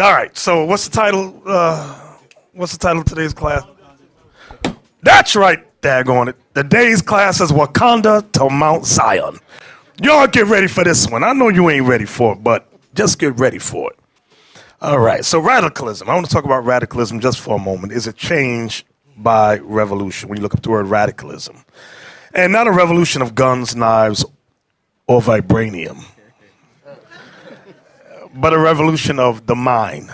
All right, so what's the title? What's the title of today's class? That's right, daggone it. Today's class is Wakanda to Mount Zion. Y'all get ready for this one. I know you ain't ready for it, but just get ready for it. All right, so radicalism. I want to talk about radicalism just for a moment. Is a change by revolution when you look up the word radicalism. And not a revolution of guns, knives, or vibranium, but a revolution of the mind.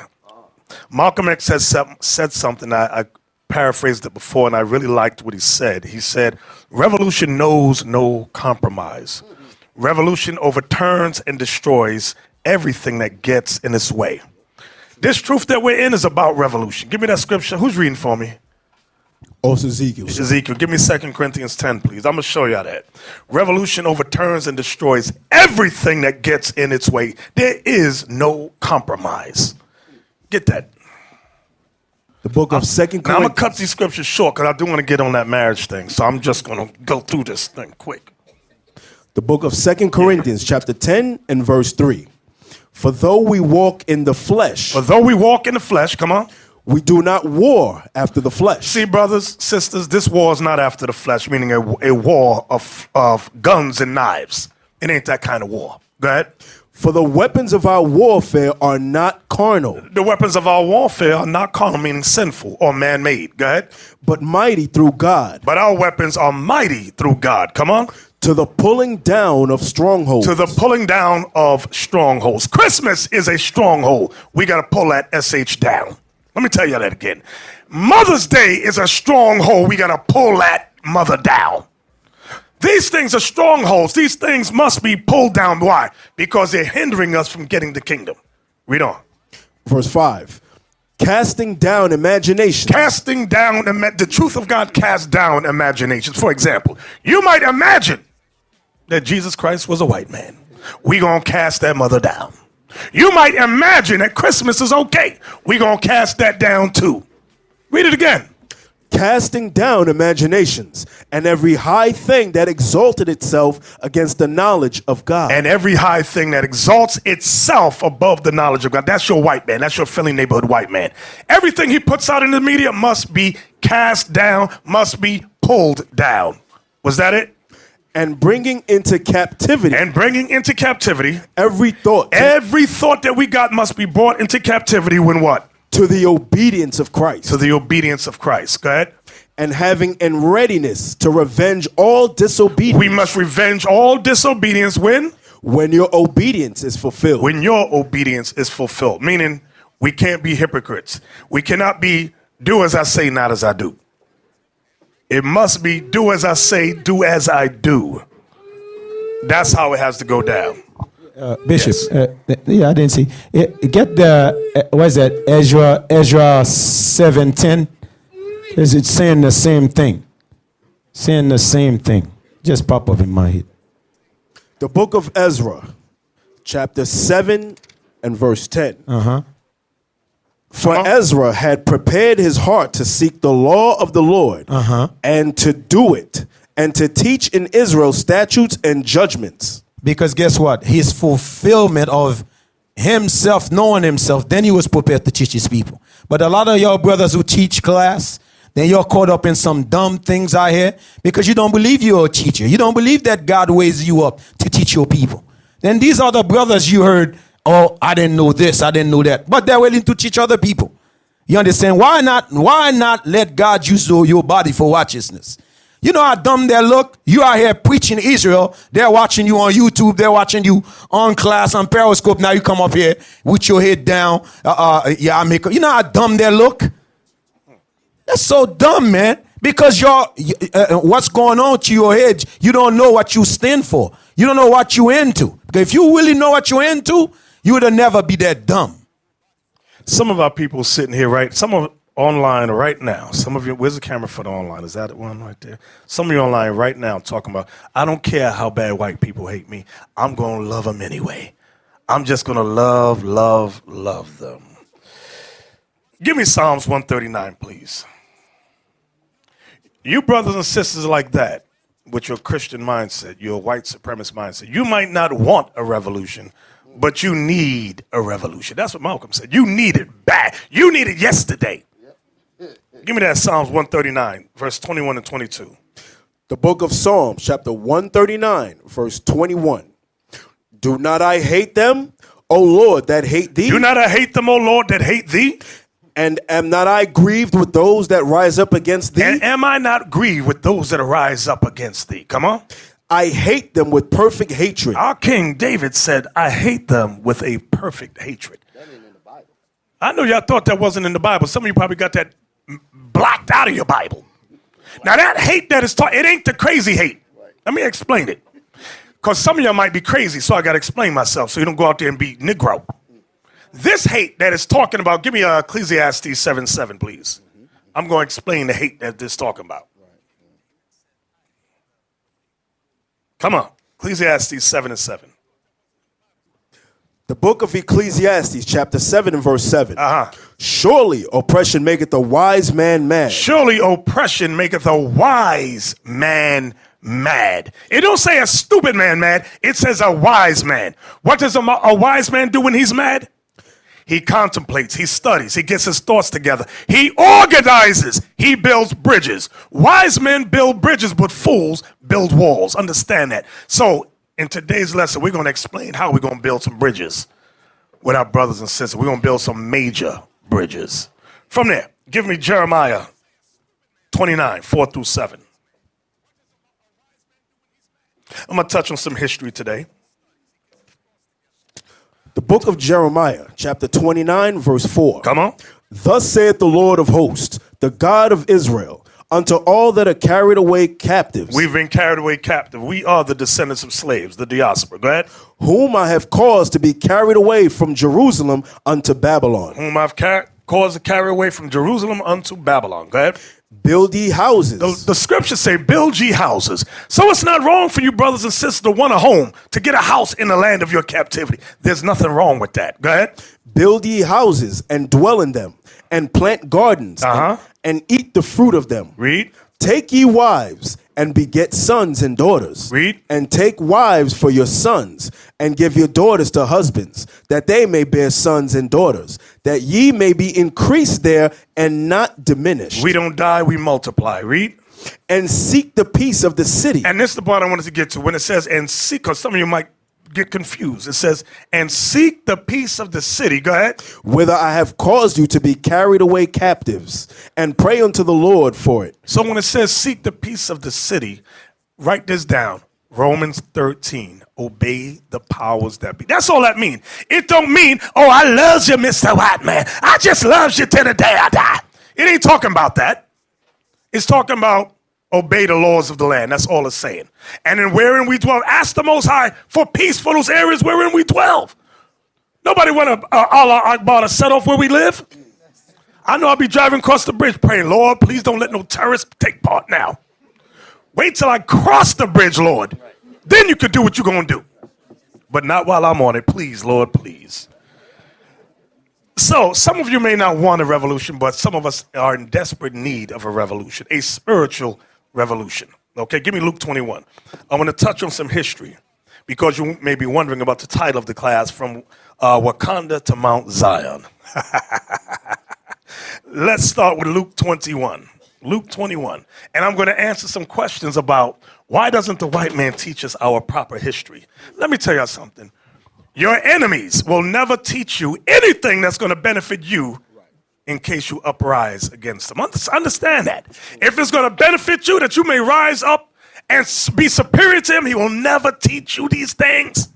Malcolm X has said something, I paraphrased it before, and I really liked what he said. He said, revolution knows no compromise. Revolution overturns and destroys everything that gets in its way. This truth that we're in is about revolution. Give me that scripture. Who's reading for me? Oh, it's Ezekiel. Ezekiel. Give me 2 Corinthians 10, please. I'm going to show y'all that. Revolution overturns and destroys everything that gets in its way. There is no compromise. Get that. The book of 2 Corinthians. Now, I'm going to cut these scriptures short because I do want to get on that marriage thing. So I'm just going to go through this thing quick. The book of 2 Corinthians, chapter 10 and verse 3. For though we walk in the flesh. For though we walk in the flesh, come on. We do not war after the flesh. See, brothers, sisters, this war is not after the flesh, meaning a war of guns and knives. It ain't that kind of war. Go ahead. For the weapons of our warfare are not carnal. The weapons of our warfare are not carnal, meaning sinful or man-made. Go ahead. But mighty through God. But our weapons are mighty through God. Come on. To the pulling down of strongholds. To the pulling down of strongholds. Christmas is a stronghold. We got to pull that SH down. Let me tell you that again. Mother's Day is a stronghold. We got to pull that mother down. These things are strongholds. These things must be pulled down. Why? Because they're hindering us from getting the kingdom. Read on. Verse 5. Casting down imaginations. Casting down, the truth of God casts down imaginations. For example, you might imagine that Jesus Christ was a white man. We gonna cast that mother down. You might imagine that Christmas is okay. We gonna cast that down too. Read it again. Casting down imaginations and every high thing that exalted itself against the knowledge of God. And every high thing that exalts itself above the knowledge of God. That's your white man. That's your Philly neighborhood white man. Everything he puts out in the media must be cast down, must be pulled down. Was that it? And bringing into captivity. And bringing into captivity. Every thought. Every thought that we got must be brought into captivity when what? To the obedience of Christ. To the obedience of Christ. Go ahead. And having in readiness to revenge all disobedience. We must revenge all disobedience when? When your obedience is fulfilled. When your obedience is fulfilled. Meaning we can't be hypocrites. We cannot be do as I say, not as I do. It must be do as I say, do as I do. That's how it has to go down. Bishop, yes. Yeah, I didn't see. Get the, what is that, Ezra 7:10? Is it saying the same thing? Saying the same thing. Just pop up in my head. The book of Ezra, chapter 7 and verse 10. For Ezra had prepared his heart to seek the law of the Lord and to do it and to teach in Israel statutes and judgments. Because guess what? His fulfillment of himself, knowing himself, then he was prepared to teach his people. But a lot of y'all brothers who teach class, then you're caught up in some dumb things out here because you don't believe you're a teacher. You don't believe that God weighs you up to teach your people. Then these are the brothers you heard, oh, I didn't know this, I didn't know that. But they're willing to teach other people. You understand? Why not let God use your body for righteousness? You know how dumb they look? You are here preaching Israel. They're watching you on YouTube. They're watching you on class, on Periscope. Now you come up here with your head down. You know how dumb they look? That's so dumb, man. Because what's going on to your head, you don't know what you stand for. You don't know what you're into. Because if you really know what you're into, you would have never be that dumb. Some of our people sitting here, right? Some of online right now. Some of you, where's the camera for the online? Is that one right there? Some of you online right now talking about, I don't care how bad white people hate me. I'm going to love them anyway. I'm just going to love them. Give me Psalms 139, please. You brothers and sisters like that, with your Christian mindset, your white supremacist mindset, you might not want a revolution, But you need a revolution. That's what Malcolm said. You need it bad. You need it yesterday. Give me that Psalms 139, verse 21 and 22. The book of Psalms, chapter 139, verse 21. Do not I hate them, O Lord, that hate thee? Do not I hate them, O Lord, that hate thee? And am not I grieved with those that rise up against thee? And am I not grieved with those that rise up against thee? Come on. I hate them with perfect hatred. Our King David said, I hate them with a perfect hatred. That ain't in the Bible. I know y'all thought that wasn't in the Bible. Some of you probably got that blocked out of your Bible. Now that hate that is taught, it ain't the crazy hate. Let me explain it. Because some of y'all might be crazy, so I got to explain myself so you don't go out there and be Negro. This hate that is talking about, give me Ecclesiastes 7:7, please. I'm going to explain the hate that this is talking about. Come on, Ecclesiastes 7:7. The book of Ecclesiastes, chapter 7 and verse 7. Uh-huh. Surely oppression maketh a wise man mad. Surely oppression maketh a wise man mad. It don't say a stupid man mad. It says a wise man. What does a wise man do when he's mad? He contemplates, he studies, he gets his thoughts together. He organizes, he builds bridges. Wise men build bridges, but fools build walls. Understand that. So in today's lesson, we're going to explain how we're going to build some bridges with our brothers and sisters. We're going to build some major bridges. From there, give me Jeremiah 29, 4 through 7. I'm going to touch on some history today. The book of Jeremiah, chapter 29, verse 4. Come on. Thus saith the Lord of hosts, the God of Israel, unto all that are carried away captives. We've been carried away captive. We are the descendants of slaves, the diaspora. Go ahead. Whom I have caused to be carried away from Jerusalem unto Babylon. Whom I've caused to carry away from Jerusalem unto Babylon. Go ahead. Build ye houses. The scriptures say, build ye houses. So it's not wrong for you brothers and sisters to want a home, to get a house in the land of your captivity. There's nothing wrong with that. Go ahead. Build ye houses and dwell in them, and plant gardens and eat the fruit of them. Read. Take ye wives and beget sons and daughters. Read. And take wives for your sons, and give your daughters to husbands, that they may bear sons and daughters, that ye may be increased there and not diminished. We don't die, we multiply. Read. And seek the peace of the city. And this is the part I wanted to get to. When it says, and seek, because some of you might get confused. It says, and seek the peace of the city. Go ahead. Whither I have caused you to be carried away captives, and pray unto the Lord for it. So when it says seek the peace of the city, write this down. Romans 13, obey the powers that be. That's all that means. It don't mean, oh, I love you, Mr. White Man. I just love you till the day I die. It ain't talking about that. It's talking about obey the laws of the land. That's all it's saying. And then wherein we dwell, ask the Most High for peace for those areas wherein we dwell. Nobody want Allah Akbar to set off where we live. I know I'll be driving across the bridge praying, Lord, please don't let no terrorists take part now. Wait till I cross the bridge, Lord. Then you could do what you're going to do. But not while I'm on it. Please, Lord, please. So some of you may not want a revolution, but some of us are in desperate need of a revolution, a spiritual revolution. Okay, give me Luke 21. I'm going to touch on some history because you may be wondering about the title of the class, from Wakanda to Mount Zion. Let's start with Luke 21. Luke 21. And I'm going to answer some questions about why doesn't the white man teach us our proper history? Let me tell you something. Your enemies will never teach you anything that's going to benefit you in case you uprise against them. Understand that. If it's going to benefit you, that you may rise up and be superior to him, he will never teach you these things.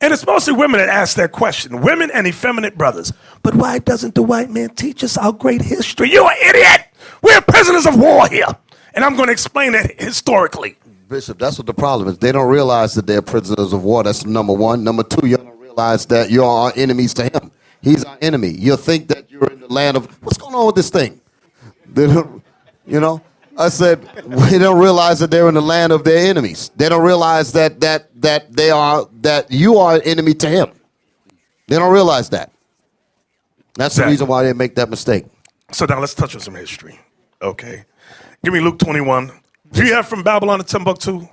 And it's mostly women that ask that question. Women and effeminate brothers. But why doesn't the white man teach us our great history? You're an idiot. We're prisoners of war here. And I'm going to explain it historically. Bishop, that's what the problem is. They don't realize that they're prisoners of war. That's number one. Number two, you don't realize that you're our enemies to him. He's our enemy. You'll think that you're in the land of, what's going on with this thing? They don't, you know, I said, they don't realize that they're in the land of their enemies. They don't realize that you are an enemy to him. They don't realize that. That's the reason why they make that mistake. So now let's touch on some history. Okay. Give me Luke 21. Do you have from Babylon to Timbuktu?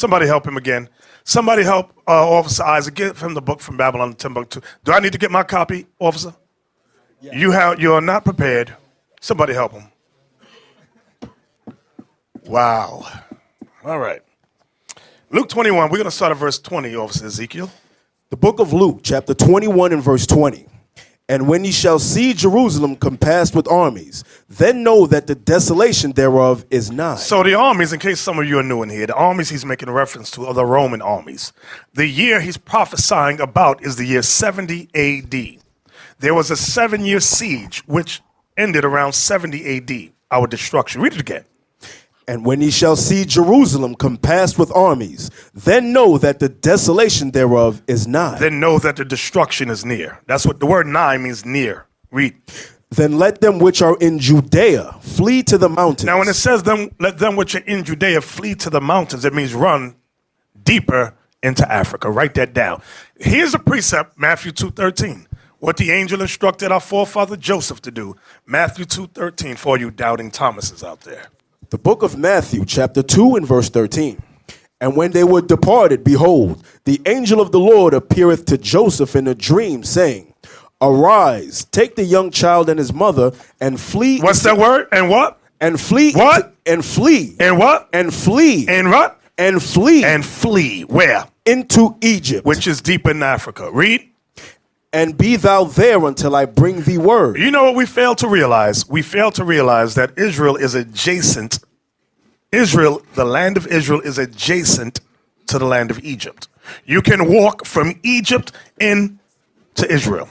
Somebody help him again. Somebody help Officer Isaac. Give him the book from Babylon to Timbuktu. Do I need to get my copy, officer? Yeah. You are not prepared. Somebody help him. Wow. All right. Luke 21. We're going to start at verse 20, Officer Ezekiel. The book of Luke, chapter 21 and verse 20. And when ye shall see Jerusalem compassed with armies, then know that the desolation thereof is nigh. So the armies, in case some of you are new in here, the armies he's making reference to are the Roman armies. The year he's prophesying about is the year 70 AD. There was a 7-year siege, which ended around 70 AD, our destruction. Read it again. And when ye shall see Jerusalem compassed with armies, then know that the desolation thereof is nigh. Then know that the destruction is near. That's what the word nigh means, near. Read. Then let them which are in Judea flee to the mountains. Now when it says let them which are in Judea flee to the mountains, it means run deeper into Africa. Write that down. Here's a precept, Matthew 2:13. What the angel instructed our forefather Joseph to do. Matthew 2:13 for you doubting Thomases out there. The book of Matthew, chapter 2 and verse 13. And when they were departed, behold, the angel of the Lord appeareth to Joseph in a dream, saying, Arise, take the young child and his mother, and flee. What's that word? And what? And flee. What? And flee. And what? And flee. And what? And flee. And flee. Where? Into Egypt. Which is deep in Africa. Read. And be thou there until I bring thee word. You know what we fail to realize? We fail to realize that Israel is adjacent. Israel, the land of Israel, is adjacent to the land of Egypt. You can walk from Egypt into Israel.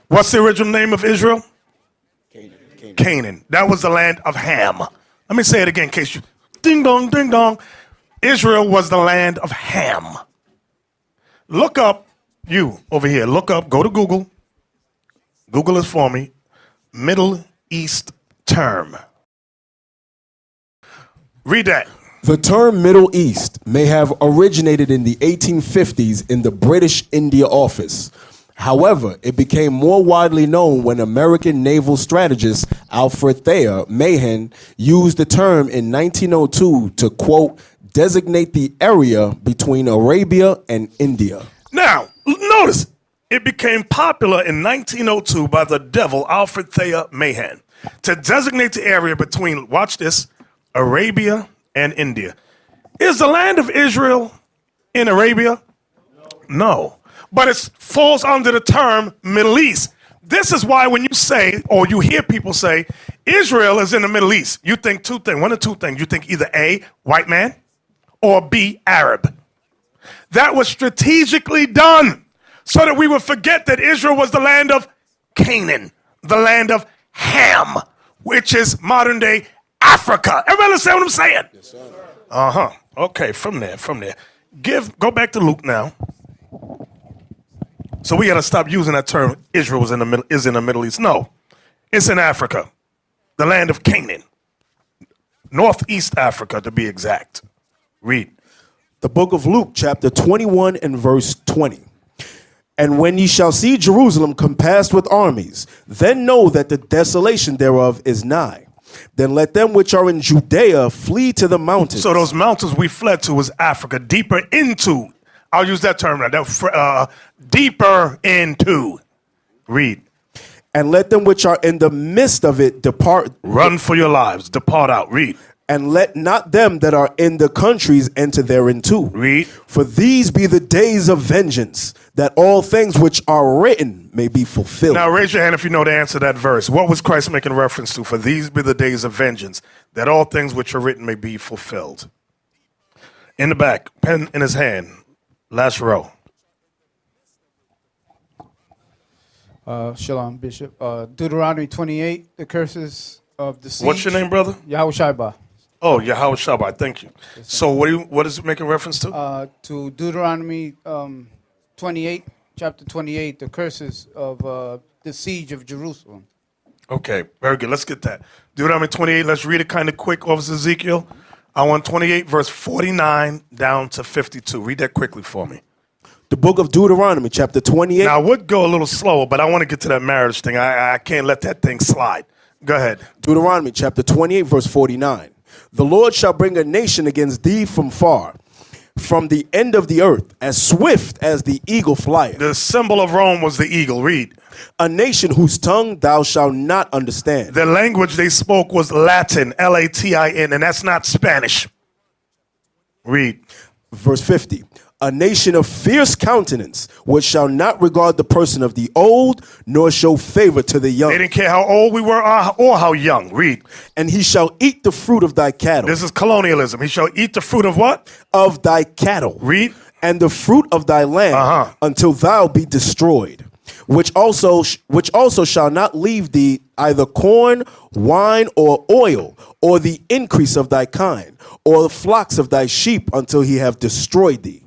What's the original name of Israel? Canaan. That was the land of Ham. Let me say it again in case you... Ding dong, ding dong. Israel was the land of Ham. Look up. You, over here, look up, go to Google. Google it for me. Middle East term. Read that. The term Middle East may have originated in the 1850s in the British India Office. However, it became more widely known when American naval strategist Alfred Thayer Mahan used the term in 1902 to, quote, designate the area between Arabia and India. Now, notice, it became popular in 1902 by the devil Alfred Thayer Mahan to designate the area between, watch this, Arabia and India. Is the land of Israel in Arabia? No. But it falls under the term Middle East. This is why when you say, or you hear people say, Israel is in the Middle East, you think two things, one of two things. You think either A, white man, or B, Arab. That was strategically done so that we would forget that Israel was the land of Canaan, the land of Ham, which is modern day Africa. Everybody understand what I'm saying? Yes, sir. Uh-huh. Okay, from there. Go back to Luke now. So we got to stop using that term, Israel is in the Middle East. No, it's in Africa, the land of Canaan. Northeast Africa, to be exact. Read. The book of Luke, chapter 21 and verse 20. And when ye shall see Jerusalem compassed with armies, then know that the desolation thereof is nigh. Then let them which are in Judea flee to the mountains. So those mountains we fled to was Africa, deeper into. I'll use that term now. Deeper into. Read. And let them which are in the midst of it depart. Run for your lives. Depart out. Read. And let not them that are in the countries enter thereinto. Read. For these be the days of vengeance, that all things which are written may be fulfilled. Now raise your hand if you know the answer to that verse. What was Christ making reference to? For these be the days of vengeance, that all things which are written may be fulfilled. In the back, pen in his hand, last row. Shalom, Bishop. Deuteronomy 28, the curses of the siege. What's your name, brother? Yahushua. Oh, Yahweh Shabbat, thank you. So what is it making reference to? To Deuteronomy 28, chapter 28, the curses of the siege of Jerusalem. Okay, very good. Let's get that. Deuteronomy 28, let's read it kind of quick, Officer Ezekiel. I want 28, verse 49 down to 52. Read that quickly for me. The book of Deuteronomy, chapter 28. Now, I would go a little slower, but I want to get to that marriage thing. I can't let that thing slide. Go ahead. Deuteronomy, chapter 28, verse 49. The Lord shall bring a nation against thee from far, from the end of the earth, as swift as the eagle flieth. The symbol of Rome was the eagle. Read. A nation whose tongue thou shalt not understand. The language they spoke was Latin, Latin, and that's not Spanish. Read. Verse 50. A nation of fierce countenance, which shall not regard the person of the old, nor show favor to the young. They didn't care how old we were or how young. Read. And he shall eat the fruit of thy cattle. This is colonialism. He shall eat the fruit of what? Of thy cattle. Read. And the fruit of thy land until thou be destroyed. Which also shall not leave thee either corn, wine, or oil, or the increase of thy kind, or the flocks of thy sheep, until he have destroyed thee.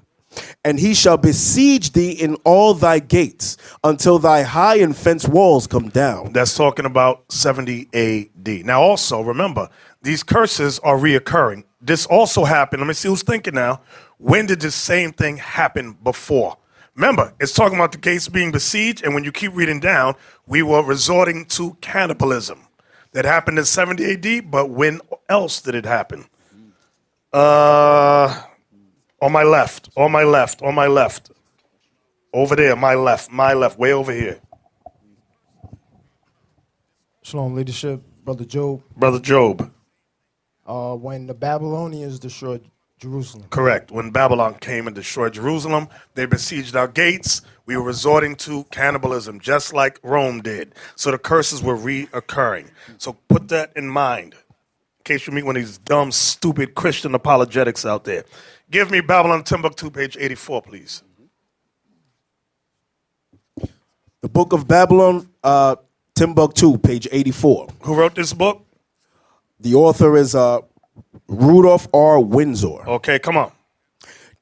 And he shall besiege thee in all thy gates, until thy high and fenced walls come down. That's talking about 70 AD. Now also, remember, these curses are reoccurring. This also happened. Let me see who's thinking now. When did this same thing happen before? Remember, it's talking about the gates being besieged, and when you keep reading down, we were resorting to cannibalism. That happened in 70 AD, but when else did it happen? On my left, on my left, on my left. Over there, my left, way over here. Shalom, leadership, Brother Job. Brother Job. When the Babylonians destroyed Jerusalem. Correct. When Babylon came and destroyed Jerusalem, they besieged our gates. We were resorting to cannibalism, just like Rome did. So the curses were reoccurring. So put that in mind, in case you meet one of these dumb, stupid Christian apologetics out there. Give me Babylon Timbuktu, page 84, please. The book of Babylon, Timbuktu, page 84. Who wrote this book? The author is Rudolph R. Windsor. Okay, come on.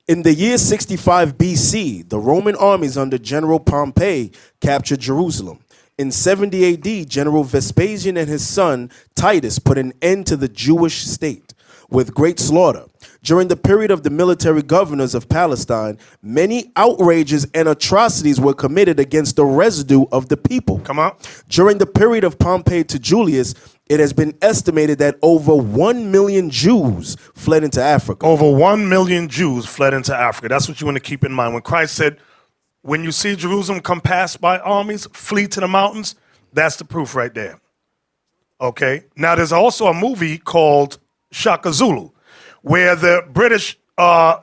In the year 65 BC, the Roman armies under General Pompey captured Jerusalem. In 70 AD, General Vespasian and his son Titus put an end to the Jewish state with great slaughter. During the period of the military governors of Palestine, many outrages and atrocities were committed against the residue of the people. Come on. During the period of Pompey to Julius, it has been estimated that over 1 million Jews fled into Africa. Over 1 million Jews fled into Africa. That's what you want to keep in mind. When Christ said, when you see Jerusalem come past by armies, flee to the mountains, that's the proof right there. Okay? Now, there's also a movie called Shaka Zulu, where the British,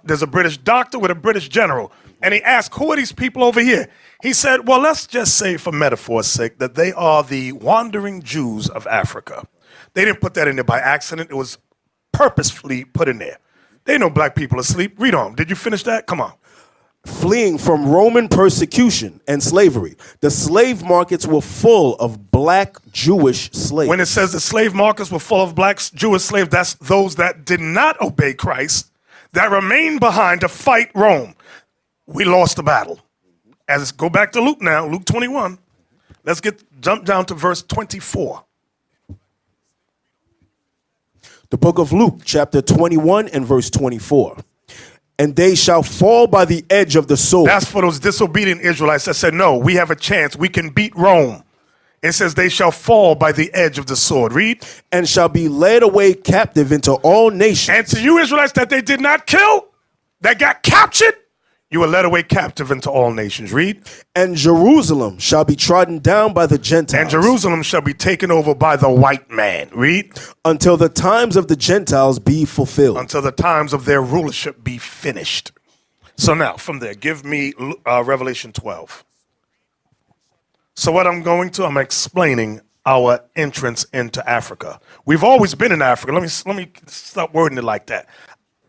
there's a British doctor with a British general, and he asked, who are these people over here? He said, well, let's just say for metaphor's sake that they are the wandering Jews of Africa. They didn't put that in there by accident. It was purposefully put in there. They know black people asleep. Read on. Did you finish that? Come on. Fleeing from Roman persecution and slavery, the slave markets were full of black Jewish slaves. When it says the slave markets were full of black Jewish slaves, that's those that did not obey Christ, that remained behind to fight Rome. We lost the battle. As go back to Luke now, Luke 21. Let's jump down to verse 24. The book of Luke, chapter 21 and verse 24. And they shall fall by the edge of the sword. That's for those disobedient Israelites that said, no, we have a chance. We can beat Rome. It says they shall fall by the edge of the sword. Read. And shall be led away captive into all nations. And to you Israelites that they did not kill, that got captured, you were led away captive into all nations. Read. And Jerusalem shall be trodden down by the Gentiles. And Jerusalem shall be taken over by the white man. Read. Until the times of the Gentiles be fulfilled. Until the times of their rulership be finished. So now, from there, give me Revelation 12. So what I'm explaining our entrance into Africa. We've always been in Africa. Let me stop wording it like that.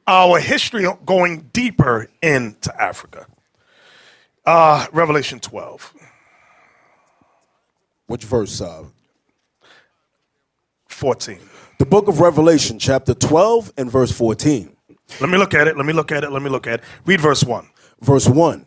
Our history going deeper into Africa. Revelation 12. Which verse? 14. The book of Revelation, chapter 12 and verse 14. Let me look at it. Read verse 1. Verse 1.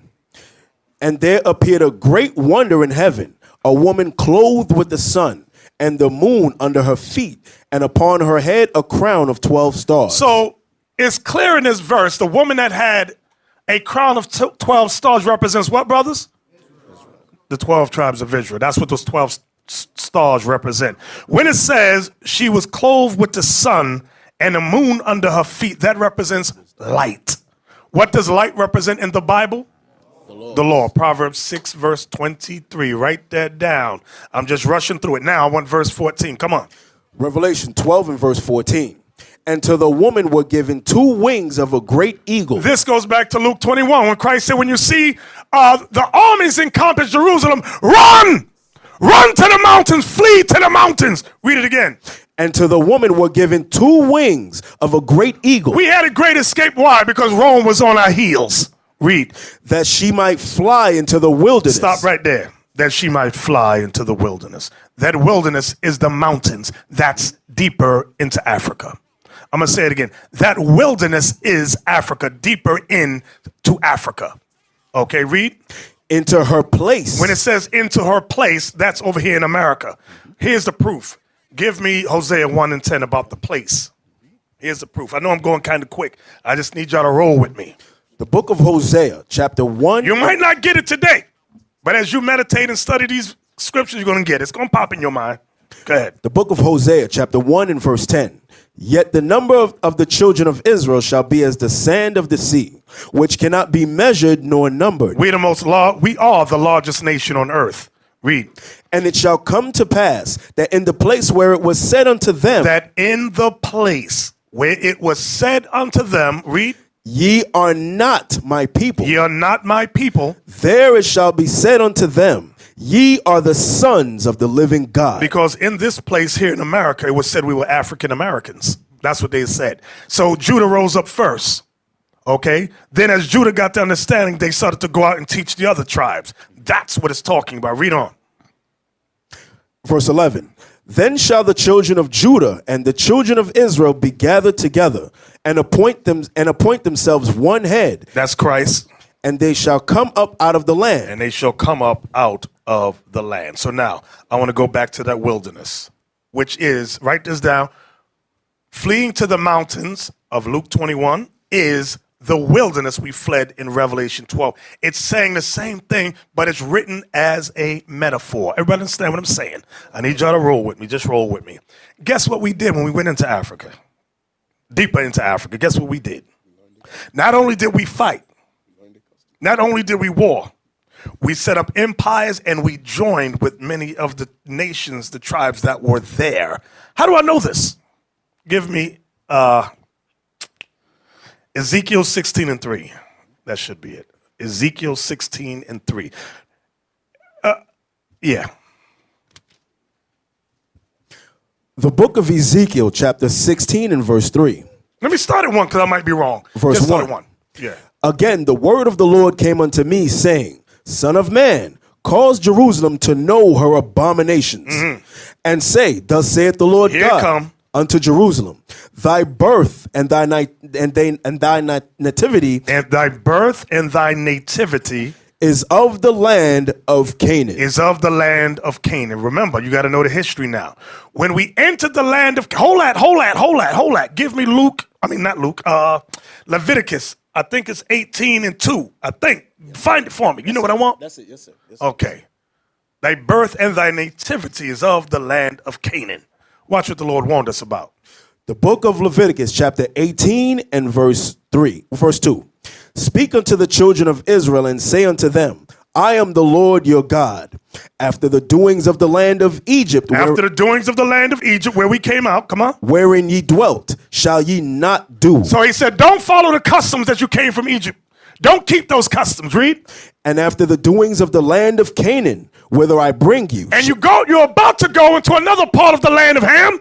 And there appeared a great wonder in heaven, a woman clothed with the sun, and the moon under her feet, and upon her head a crown of 12 stars. So it's clear in this verse, the woman that had a crown of 12 stars represents what, brothers? The 12 tribes of Israel. That's what those 12 stars represent. When it says she was clothed with the sun and the moon under her feet, that represents light. What does light represent in the Bible? The law. Proverbs 6, verse 23. Write that down. I'm just rushing through it. Now I want verse 14. Come on. Revelation 12 and verse 14. And to the woman were given 2 wings of a great eagle. This goes back to Luke 21 when Christ said, when you see the armies encompass Jerusalem, run! Run to the mountains, flee to the mountains. Read it again. And to the woman were given 2 wings of a great eagle. We had a great escape. Why? Because Rome was on our heels. Read. That she might fly into the wilderness. Stop right there. That she might fly into the wilderness. That wilderness is the mountains. That's deeper into Africa. I'm going to say it again. That wilderness is Africa, deeper into Africa. Okay, read. Into her place. When it says into her place, that's over here in America. Here's the proof. Give me Hosea 1 and 10 about the place. Here's the proof. I know I'm going kind of quick. I just need y'all to roll with me. The book of Hosea, chapter 1. You might not get it today, but as you meditate and study these scriptures, you're going to get it. It's going to pop in your mind. Go ahead. The book of Hosea, chapter 1 and verse 10. Yet the number of the children of Israel shall be as the sand of the sea, which cannot be measured nor numbered. We are the largest nation on earth. Read. And it shall come to pass that in the place where it was said unto them, that in the place where it was said unto them, read. Ye are not my people. Ye are not my people. There it shall be said unto them, ye are the sons of the living God. Because in this place here in America, it was said we were African Americans. That's what they said. So Judah rose up first. Okay. Then as Judah got the understanding, they started to go out and teach the other tribes. That's what it's talking about. Read on. Verse 11. Then shall the children of Judah and the children of Israel be gathered together and appoint themselves one head. That's Christ. And they shall come up out of the land. And they shall come up out of the land. So now I want to go back to that wilderness, which is, write this down, fleeing to the mountains of Luke 21 is the wilderness we fled in Revelation 12. It's saying the same thing, but it's written as a metaphor. Everybody understand what I'm saying? I need y'all to roll with me. Just roll with me. Guess what we did when we went into Africa? Deeper into Africa. Guess what we did? Not only did we fight, not only did we war, we set up empires and we joined with many of the nations, the tribes that were there. How do I know this? Give me Ezekiel 16 and 3. That should be it. Ezekiel 16 and 3. Yeah. The book of Ezekiel, chapter 16 and verse 3. Let me start at 1 because I might be wrong. Verse Just start 1. at 1. Yeah. Again, the word of the Lord came unto me, saying, Son of man, cause Jerusalem to know her abominations, and say, Thus saith the Lord Here God come. unto Jerusalem, thy birth and thy nativity And thy birth and thy nativity is of the land of Canaan. is of the land of Canaan. Remember, you got to know the history now. When we entered the land of, hold that. Give me Leviticus. I think it's 18 and 2. I think. Find it for me. You know what I want? That's it, yes, sir. Yes, sir. Okay. Thy birth and thy nativity is of the land of Canaan. Watch what the Lord warned us about. The book of Leviticus, chapter 18 and verse 2. Speak unto the children of Israel and say unto them, I am the Lord your God. After the doings of the land of Egypt, After the doings of the land of Egypt, where we came out, come on. wherein ye dwelt, shall ye not do. So he said, don't follow the customs that you came from Egypt. Don't keep those customs. Read. And after the doings of the land of Canaan, whither I bring you. And you're about to go into another part of the land of Ham.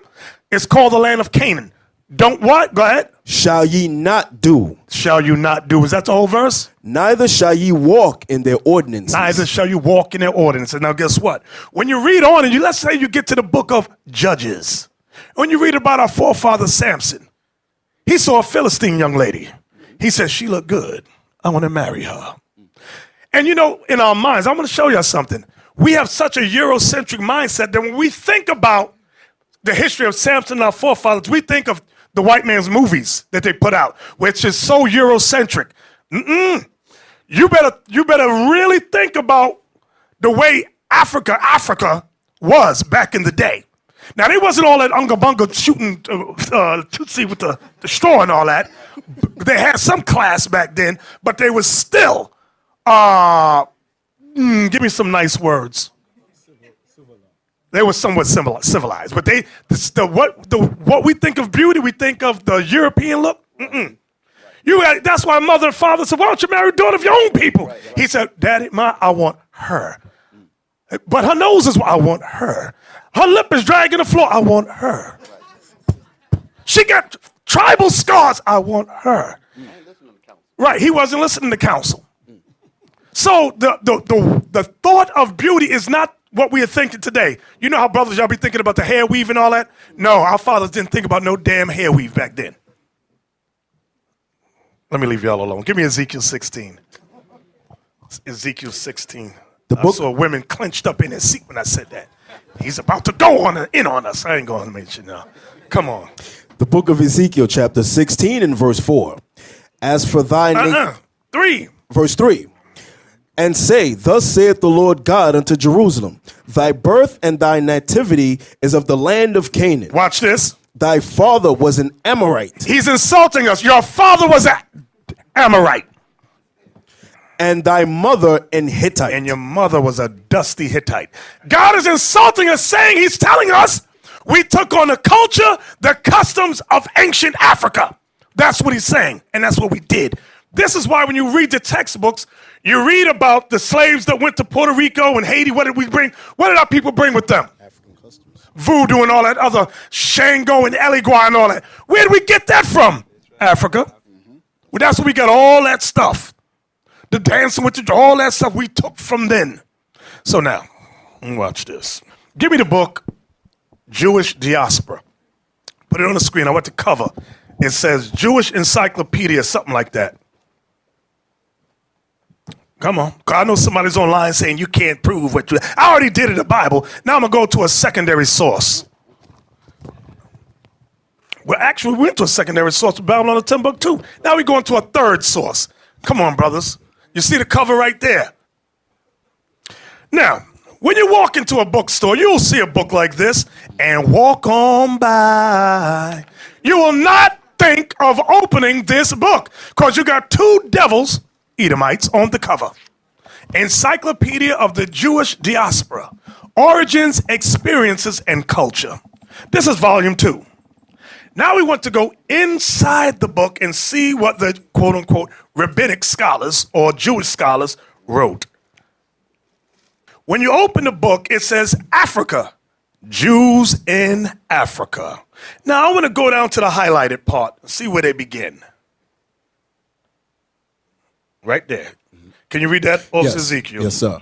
It's called the land of Canaan. Don't what? Go ahead. Shall ye not do. Shall you not do? Is that the whole verse? Neither shall ye walk in their ordinances. Neither shall you walk in their ordinances. Now guess what? When you read on and let's say you get to the book of Judges. When you read about our forefather Samson, he saw a Philistine young lady. He said, she looked good. I want to marry her. And in our minds, I'm going to show you something. We have such a Eurocentric mindset that when we think about the history of Samson and our forefathers, we think of the white man's movies that they put out, which is so Eurocentric. You better really think about the way Africa was back in the day. Now, they wasn't all that unga bunga shooting Tootsie with the straw and all that. They had some class back then, but they was still, give me some nice words. They were somewhat civilized, but what we think of beauty, we think of the European look. That's why mother and father said, why don't you marry a daughter of your own people? He said, Daddy, I want her. But her nose is what I want her. Her lip is dragging the floor. I want her. She got tribal scars. I want her. Right, he wasn't listening to counsel. So the thought of beauty is not what we are thinking today. You know how brothers, y'all be thinking about the hair weave and all that? No, our fathers didn't think about no damn hair weave back then. Let me leave y'all alone. Give me Ezekiel 16. Ezekiel 16. I saw women clenched up in their seat when I said that. He's about to go in on us. I ain't going to mention now. Come on. The book of Ezekiel, chapter 16 and verse 4. As for thy 3. Verse 3. And say, thus saith the Lord God unto Jerusalem, thy birth and thy nativity is of the land of Canaan. Watch this. Thy father was an Amorite. He's insulting us. Your father was an Amorite. And thy mother an Hittite. And your mother was a dusty Hittite. God is insulting us, saying, he's telling us we took on the culture, the customs of ancient Africa. That's what he's saying, and that's what we did. This is why when you read the textbooks, you read about the slaves that went to Puerto Rico and Haiti. What did we bring? What did our people bring with them? African customs. Voodoo and all that other Shango and Eligua and all that. Where did we get that from? Africa. Well, that's where we got all that stuff. The dancing with all that stuff we took from then. So now, watch this. Give me the book, Jewish Diaspora. Put it on the screen. I want the cover. It says Jewish Encyclopedia, something like that. Come on. I know somebody's online saying you can't prove what you... I already did it in the Bible. Now I'm going to go to a secondary source. Well, actually, we went to a secondary source with Babylon and Timbuktu. Now we're going to a third source. Come on, brothers. You see the cover right there. Now, when you walk into a bookstore, you'll see a book like this and walk on by. You will not think of opening this book because you got two devils, Edomites, on the cover. Encyclopedia of the Jewish Diaspora, Origins, Experiences, and Culture. This is volume 2. Now we want to go inside the book and see what the quote-unquote rabbinic scholars or Jewish scholars wrote. When you open the book, it says Africa, Jews in Africa. Now I want to go down to the highlighted part and see where they begin. Right there. Can you read that? Yes. Ezekiel. Yes, sir.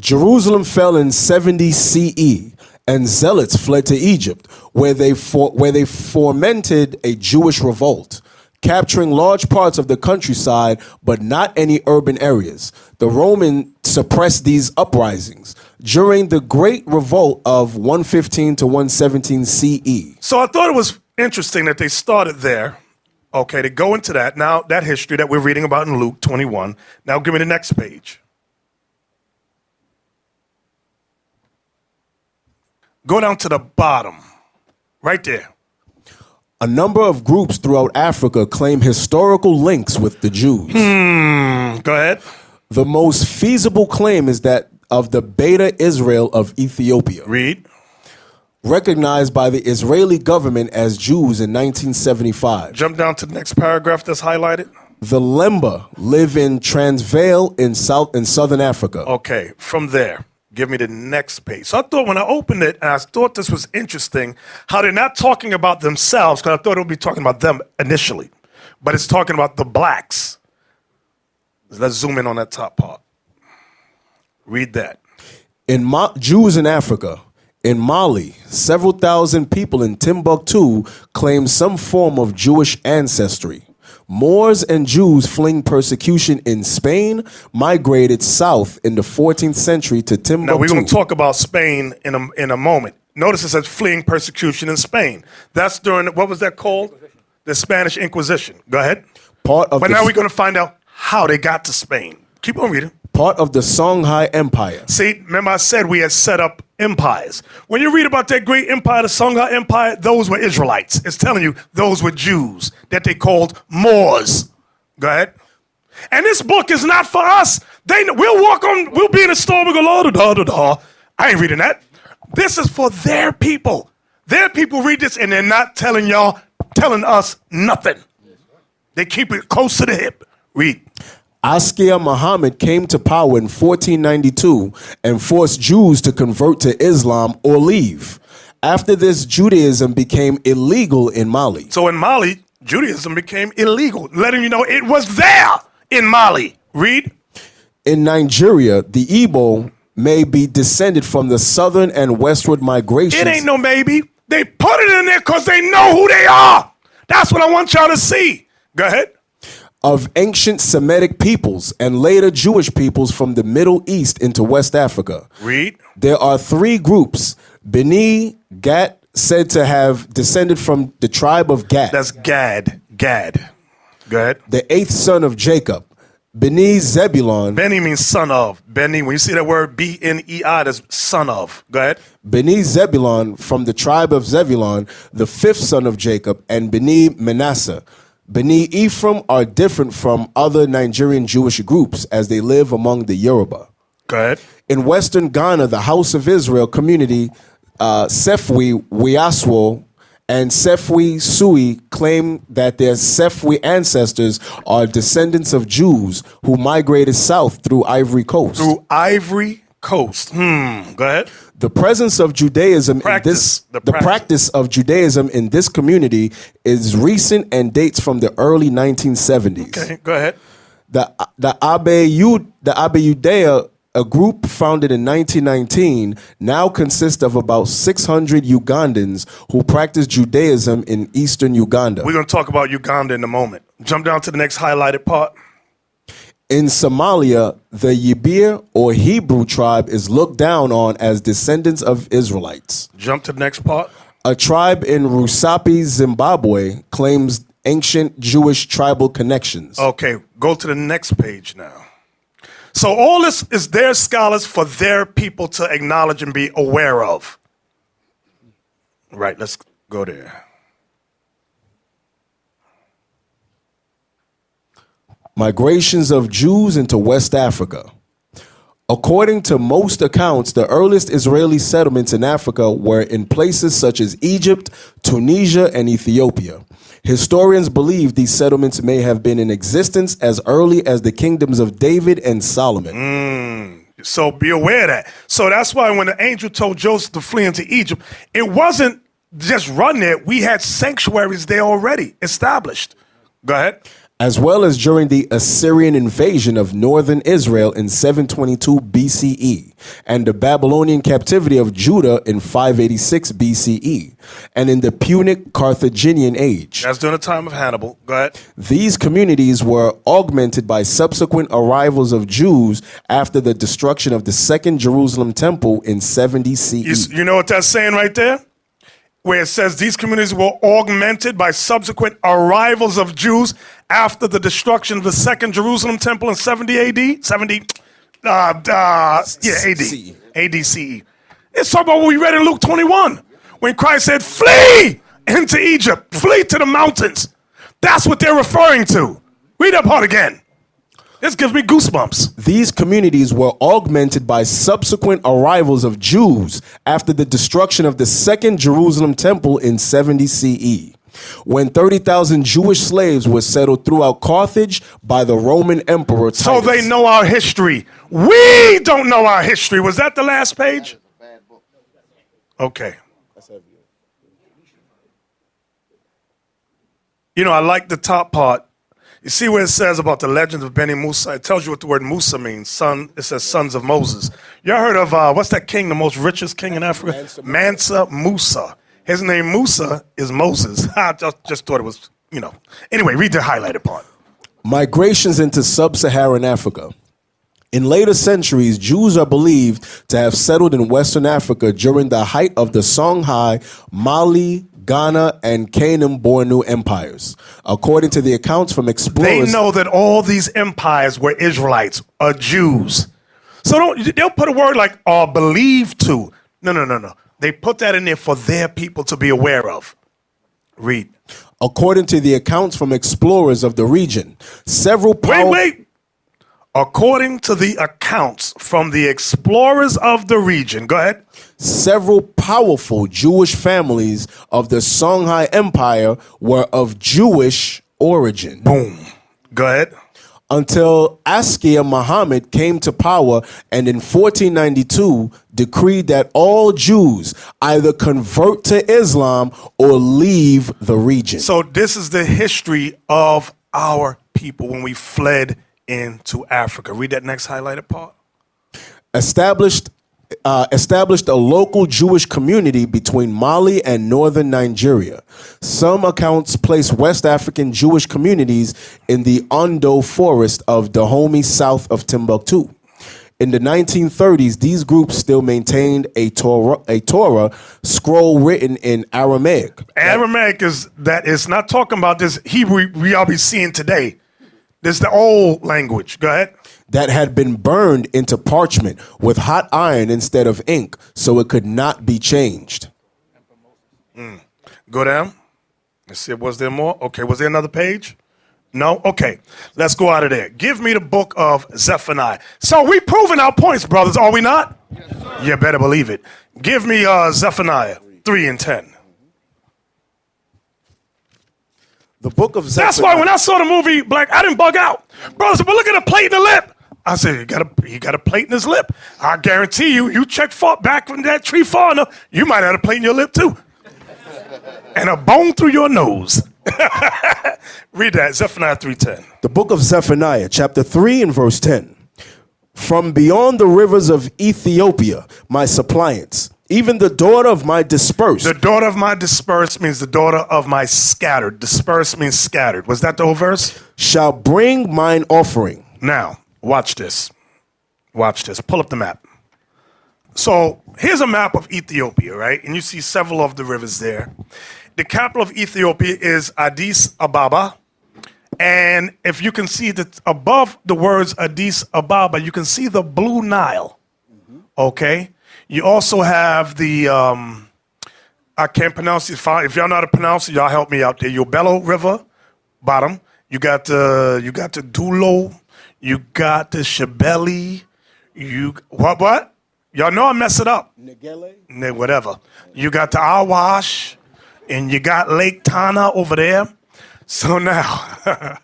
Jerusalem fell in 70 CE, and zealots fled to Egypt, where they fomented a Jewish revolt, capturing large parts of the countryside, but not any urban areas. The Romans suppressed these uprisings during the Great Revolt of 115 to 117 CE. So I thought it was interesting that they started there. Okay, to go into that. Now, that history that we're reading about in Luke 21. Now, give me the next page. Go down to the bottom. Right there. A number of groups throughout Africa claim historical links with the Jews. Go ahead. The most feasible claim is that of the Beta Israel of Ethiopia. Read. Recognized by the Israeli government as Jews in 1975. Jump down to the next paragraph that's highlighted. The Lemba live in Transvaal in southern Africa. Okay, from there, give me the next page. So I thought when I opened it, and I thought this was interesting, how they're not talking about themselves, because I thought it would be talking about them initially, but it's talking about the blacks. Let's zoom in on that top part. Read that. Jews in Africa. In Mali, several thousand people in Timbuktu claim some form of Jewish ancestry. Moors and Jews fleeing persecution in Spain migrated south in the 14th century to Timbuktu. Now, we're going to talk about Spain in a moment. Notice it says fleeing persecution in Spain. That's during, what was that called? The Spanish Inquisition. Go ahead. But now we're going to find out how they got to Spain. Keep on reading. part of the Songhai Empire. See, remember I said we had set up empires. When you read about that great empire, the Songhai Empire, those were Israelites. It's telling you those were Jews that they called Moors. Go ahead. And this book is not for us. We'll be in a store, we'll go, la-da-da-da-da. I ain't reading that. This is for their people. Their people read this and they're not telling us nothing. They keep it close to the hip. Read. Askia Muhammad came to power in 1492 and forced Jews to convert to Islam or leave. After this, Judaism became illegal in Mali. So in Mali, Judaism became illegal, letting you know it was there in Mali. Read. In Nigeria, the Igbo may be descended from the southern and westward migrations. It ain't no maybe. They put it in there because they know who they are. That's what I want y'all to see. Go ahead. Of ancient Semitic peoples and later Jewish peoples from the Middle East into West Africa. Read. There are three groups. Beni Gat, said to have descended from the tribe of Gad. That's Gad. Gad. Go ahead. The eighth son of Jacob. Beni Zebulon. Beni means son of. Beni, when you see that word B-N-E-I, that's son of. Go ahead. Beni Zebulon from the tribe of Zebulon, the fifth son of Jacob, and Beni Manasseh. Beni Ephraim are different from other Nigerian Jewish groups as they live among the Yoruba. Go ahead. In Western Ghana, the House of Israel community, Sefwi Wiaswo and Sefwi Sui claim that their Sefwi ancestors are descendants of Jews who migrated south through Ivory Coast. Through Ivory Coast. Go ahead. The presence of Judaism the practice of Judaism in this community is recent and dates from the early 1970s. Okay, go ahead. The Abeyudea, a group founded in 1919, now consists of about 600 Ugandans who practice Judaism in eastern Uganda. We're going to talk about Uganda in a moment. Jump down to the next highlighted part. In Somalia, the Yibir or Hebrew tribe is looked down on as descendants of Israelites. Jump to the next part. A tribe in Rusapi, Zimbabwe claims ancient Jewish tribal connections. Okay, go to the next page now. So all this is their scholars for their people to acknowledge and be aware of. Right, let's go there. Migrations of Jews into West Africa. According to most accounts, the earliest Israeli settlements in Africa were in places such as Egypt, Tunisia, and Ethiopia. Historians believe these settlements may have been in existence as early as the kingdoms of David and Solomon. So be aware of that. So that's why when the angel told Joseph to flee into Egypt, it wasn't just run there. We had sanctuaries there already established. Go ahead. As well as during the Assyrian invasion of northern Israel in 722 BCE, and the Babylonian captivity of Judah in 586 BCE, and in the Punic Carthaginian age. That's during the time of Hannibal. Go ahead. These communities were augmented by subsequent arrivals of Jews after the destruction of the Second Jerusalem Temple in 70 CE. You know what that's saying right there? Where it says these communities were augmented by subsequent arrivals of Jews after the destruction of the Second Jerusalem Temple in 70 AD? 70, AD. AD CE. It's talking about what we read in Luke 21 when Christ said, flee into Egypt, flee to the mountains. That's what they're referring to. Read that part again. This gives me goosebumps. These communities were augmented by subsequent arrivals of Jews after the destruction of the Second Jerusalem Temple in 70 CE, when 30,000 Jewish slaves were settled throughout Carthage by the Roman Emperor Titus. So they know our history. We don't know our history. Was that the last page? Okay. You know, I like the top part. You see where it says about the legends of Beni Musa? It tells you what the word Musa means. Son, it says sons of Moses. You heard of, what's that king, the most richest king in Africa? Mansa Musa. His name Musa is Moses. I just thought it was, you know. Anyway, read the highlighted part. Migrations into sub-Saharan Africa. In later centuries, Jews are believed to have settled in Western Africa during the height of the Songhai, Mali, Ghana, and Canaan-Bornu empires. According to the accounts from They explorers... know that all these empires were Israelites, or Jews. So they'll put a word like "are believed to." No. They put that in there for their people to be aware of. Read. According to the accounts from explorers of the region, several Wait. According to the accounts from the explorers of the region, go ahead. Several powerful Jewish families of the Songhai Empire were of Jewish origin. Boom. Go ahead. Until Askia Muhammad came to power and in 1492 decreed that all Jews either convert to Islam or leave the region. So this is the history of our people when we fled into Africa. Read that next highlighted part. Established a local Jewish community between Mali and northern Nigeria. Some accounts place West African Jewish communities in the Ondo forest of Dahomey south of Timbuktu. In the 1930s, these groups still maintained a Torah scroll written in Aramaic. Aramaic is not talking about this Hebrew we all be seeing today. This is the old language. Go ahead. That had been burned into parchment with hot iron instead of ink, so it could not be changed. Go down. Let's see, was there more? Okay, was there another page? No? Okay, let's go out of there. Give me the book of Zephaniah. So we proving our points, brothers, are we not? Yes, sir. You better believe it. Give me Zephaniah 3 and 10. The book of Zephaniah. That's why when I saw the movie Black, I didn't bug out. Brothers, but look at the plate in the lip. I said, he got a plate in his lip. I guarantee you check back from that tree far enough, you might have a plate in your lip too. And a bone through your nose. Read that, Zephaniah 3:10. The book of Zephaniah, chapter 3 and verse 10. From beyond the rivers of Ethiopia, my suppliants, even the daughter of my dispersed. The daughter of my dispersed means the daughter of my scattered. Dispersed means scattered. Was that the whole verse? Shall bring mine offering. Now, watch this. Watch this. Pull up the map. So here's a map of Ethiopia, right? And you see several of the rivers there. The capital of Ethiopia is Addis Ababa. And if you can see that above the words Addis Ababa, you can see the Blue Nile. Okay? You also have the, I can't pronounce it fine. If y'all know how to pronounce it, y'all help me out there. Yobelo River, bottom. You got the Dulo. You got the Shabeli. What? Y'all know I mess it up. Negele? Whatever. You got the Awash, and you got Lake Tana over there. So now,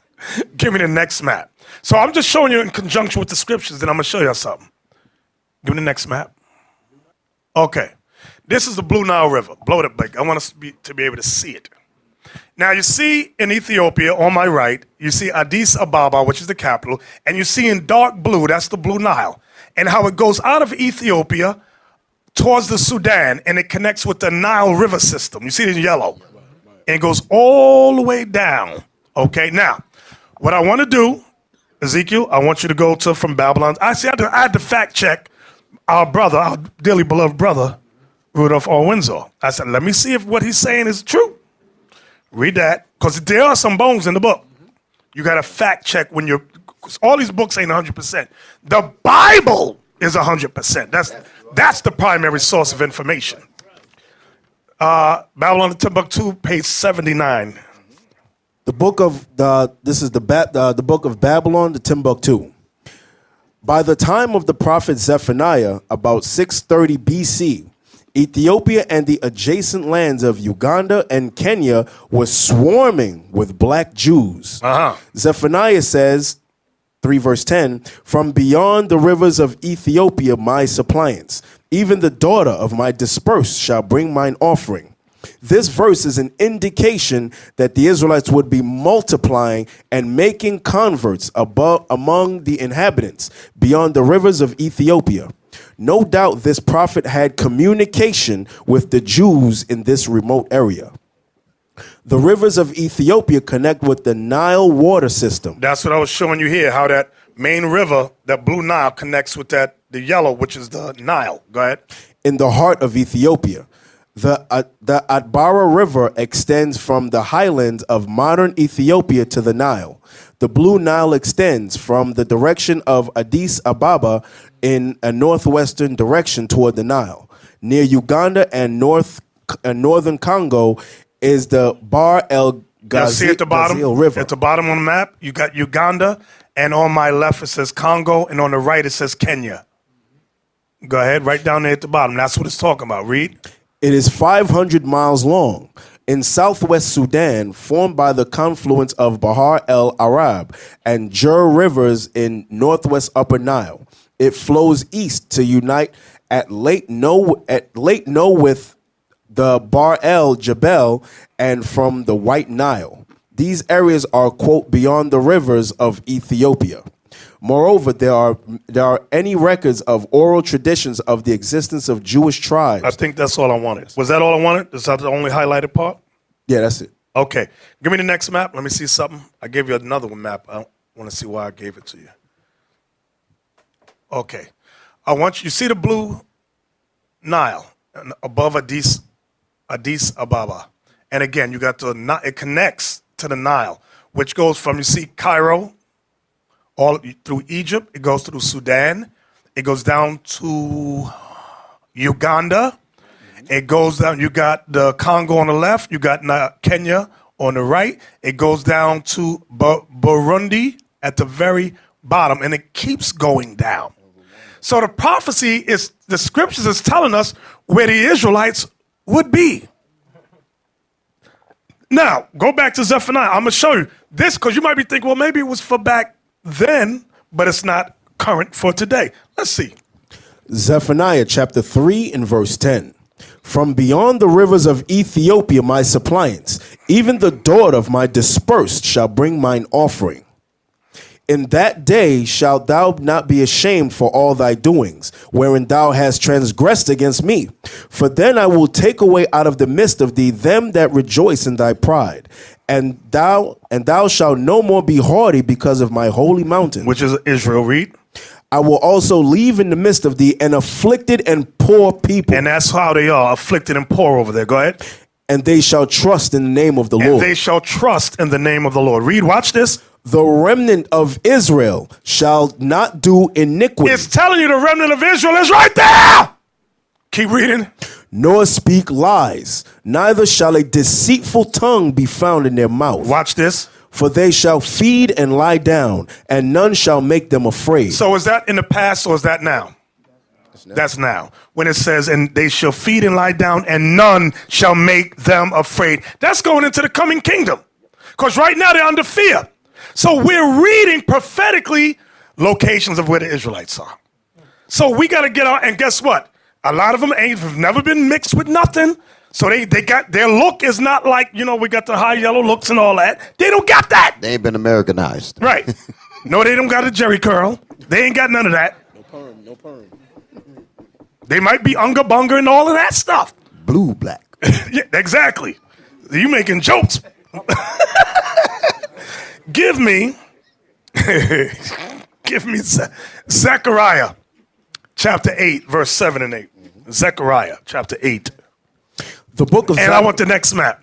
give me the next map. So I'm just showing you in conjunction with the scriptures, then I'm going to show you something. Give me the next map. Okay. This is the Blue Nile River. Blow it up big. I want us to be able to see it. Now, you see in Ethiopia, on my right, you see Addis Ababa, which is the capital, and you see in dark blue, that's the Blue Nile, and how it goes out of Ethiopia towards the Sudan, and it connects with the Nile River system. You see it in yellow. And it goes all the way down. Okay, now, what I want to do, Ezekiel, I want you to go to from Babylon. I had to fact check our brother, our dearly beloved brother, Rudolph R. Windsor. I said, let me see if what he's saying is true. Read that, because there are some bones in the book. You got to fact check when you're, all these books ain't 100%. The Bible is 100%. That's the primary source of information. Babylon to Timbuktu, page 79. The book of the book of Babylon to Timbuktu. By the time of the prophet Zephaniah, about 630 BC, Ethiopia and the adjacent lands of Uganda and Kenya were swarming with black Jews. Zephaniah says, 3 verse 10, from beyond the rivers of Ethiopia my suppliants, even the daughter of my dispersed shall bring mine offering. This verse is an indication that the Israelites would be multiplying and making converts among the inhabitants beyond the rivers of Ethiopia. No doubt this prophet had communication with the Jews in this remote area. The rivers of Ethiopia connect with the Nile water system. That's what I was showing you here, how that main river, that blue Nile connects with the yellow, which is the Nile. Go ahead. In the heart of Ethiopia. The Atbara River extends from the highlands of modern Ethiopia to the Nile. The Blue Nile extends from the direction of Addis Ababa in a northwestern direction toward the Nile. Near Uganda and northern Congo is the Bahr el See at the bottom, Ghazal River. at the bottom on the map, you got Uganda, and on my left it says Congo, and on the right it says Kenya. Go ahead, right down there at the bottom. That's what it's talking about. Read. It is 500 miles long. In southwest Sudan, formed by the confluence of Bahr el Arab and Jur rivers in northwest Upper Nile. It flows east to unite at Lake No with the Bahr el Jebel and from the White Nile. These areas are, quote, beyond the rivers of Ethiopia. Moreover, there are any records of oral traditions of the existence of Jewish tribes. I think that's all I wanted. Was that all I wanted? Is that the only highlighted part? Yeah, that's it. Okay. Give me the next map. Let me see something. I gave you another one map. I want to see why I gave it to you. Okay. I want you see the blue Nile above Addis Ababa. And again, you got it connects to the Nile, which goes from, you see Cairo, all through Egypt, it goes through Sudan, it goes down to Uganda, it goes down, you got the Congo on the left, you got Kenya on the right, it goes down to Burundi at the very bottom, and it keeps going down. So the prophecy is, the scriptures is telling us where the Israelites would be. Now, go back to Zephaniah. I'm going to show you this because you might be thinking, well, maybe it was for back then, but it's not current for today. Let's see. Zephaniah chapter 3 and verse 10. From beyond the rivers of Ethiopia my suppliants, even the daughter of my dispersed shall bring mine offering. In that day shalt thou not be ashamed for all thy doings, wherein thou hast transgressed against me. For then I will take away out of the midst of thee them that rejoice in thy pride, and thou shalt no more be haughty because of my holy mountain. Which is Israel. Read. I will also leave in the midst of thee an afflicted and poor people. And that's how they are, afflicted and poor over there. Go ahead. And they shall trust in the name of the Lord. And they shall trust in the name of the Lord. Read, watch this. The remnant of Israel shall not do iniquity. It's telling you the remnant of Israel is right there. Keep reading. Nor speak lies, neither shall a deceitful tongue be found in their mouth. Watch this. For they shall feed and lie down, and none shall make them afraid. So is that in the past or is that now? That's now. When it says, and they shall feed and lie down, and none shall make them afraid. That's going into the coming kingdom. Because right now they're under fear. So we're reading prophetically locations of where the Israelites are. So we got to get out, and guess what? A lot of them have never been mixed with nothing. So they got, their look is not like, we got the high yellow looks and all that. They don't got that. They ain't been Americanized. Right. No, they don't got a Jerry curl. They ain't got none of that. No perm. They might be unga bunga and all of that stuff. Blue, black. Yeah, exactly. You making jokes. Give me Zechariah chapter 8, verse 7 and 8. Zechariah chapter 8. The book of And I want the next map.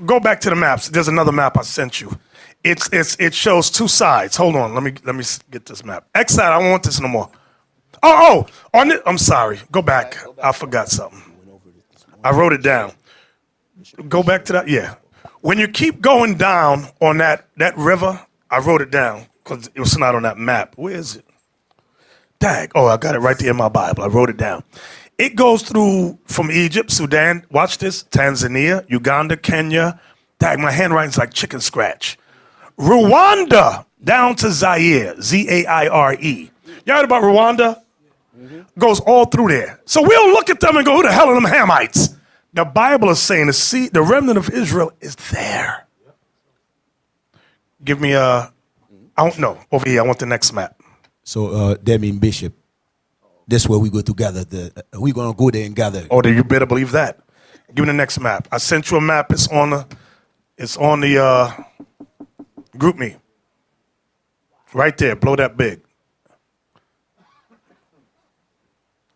Go back to the maps. There's another map I sent you. It shows two sides. Hold on. Let me get this map. X side, I don't want this no more. On it. I'm sorry. Go back. I forgot something. I wrote it down. Go back to that. Yeah. When you keep going down on that river, I wrote it down because it was not on that map. Where is it? Dag. Oh, I got it right there in my Bible. I wrote it down. It goes through from Egypt, Sudan, watch this, Tanzania, Uganda, Kenya. Dag, my handwriting's like chicken scratch. Rwanda down to Zaire, Z-A-I-R-E. You heard about Rwanda? Goes all through there. So we'll look at them and go, who the hell are them Hamites? The Bible is saying the remnant of Israel is there. Give me I don't know. Over here, I want the next map. So that mean Bishop. That's where we go to gather. We're going to go there and gather. Oh, then you better believe that. Give me the next map. I sent you a map. It's on the group me. Right there. Blow that big.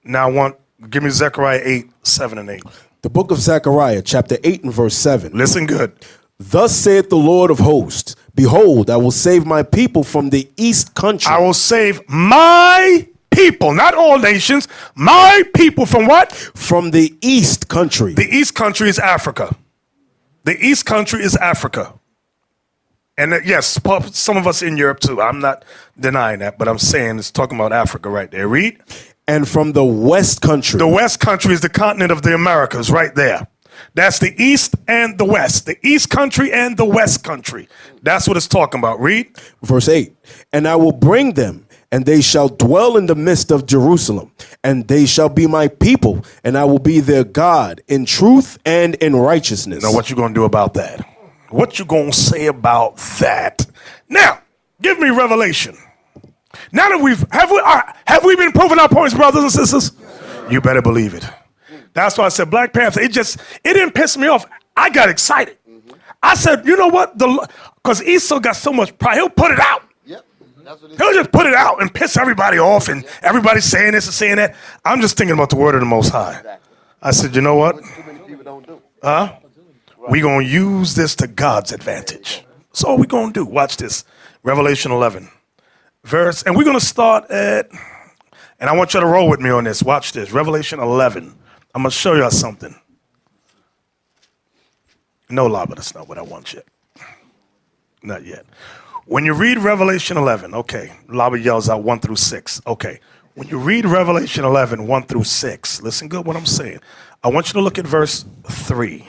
Now give me Zechariah 8, 7 and 8. The book of Zechariah, chapter 8 and verse 7. Listen good. Thus saith the Lord of hosts, behold, I will save my people from the east country. I will save my people, not all nations, my people from what? From the east country. The east country is Africa. The east country is Africa. And yes, some of us in Europe too. I'm not denying that, but I'm saying it's talking about Africa right there. Read. And from the west country. The west country is the continent of the Americas right there. That's the east and the west. The east country and the west country. That's what it's talking about. Read. Verse 8. And I will bring them, and they shall dwell in the midst of Jerusalem, and they shall be my people, and I will be their God in truth and in righteousness. Now, what you going to do about that? What you going to say about that? Now, give me Revelation. Now that have we been proving our points, brothers and sisters? You better believe it. That's why I said Black Panther. It didn't piss me off. I got excited. I said, you know what? Because Esau got so much pride, he'll put it out. Yep. That's what He'll just put it out and piss everybody off, and everybody's saying this and saying that. I'm just thinking about the word of the Most High. I said, you know what? too many people don't do. We're going to use this to God's advantage. That's all we're going to do. Watch this. Revelation 11. Verse, and we're going to start at, and I want you to roll with me on this. Watch this. Revelation 11. I'm going to show you something. No, Lava, that's not what I want yet. Not yet. When you read Revelation 11, okay, Lava yells out 1 through 6. Okay. When you read Revelation 11, 1 through 6, listen good what I'm saying. I want you to look at verse 3.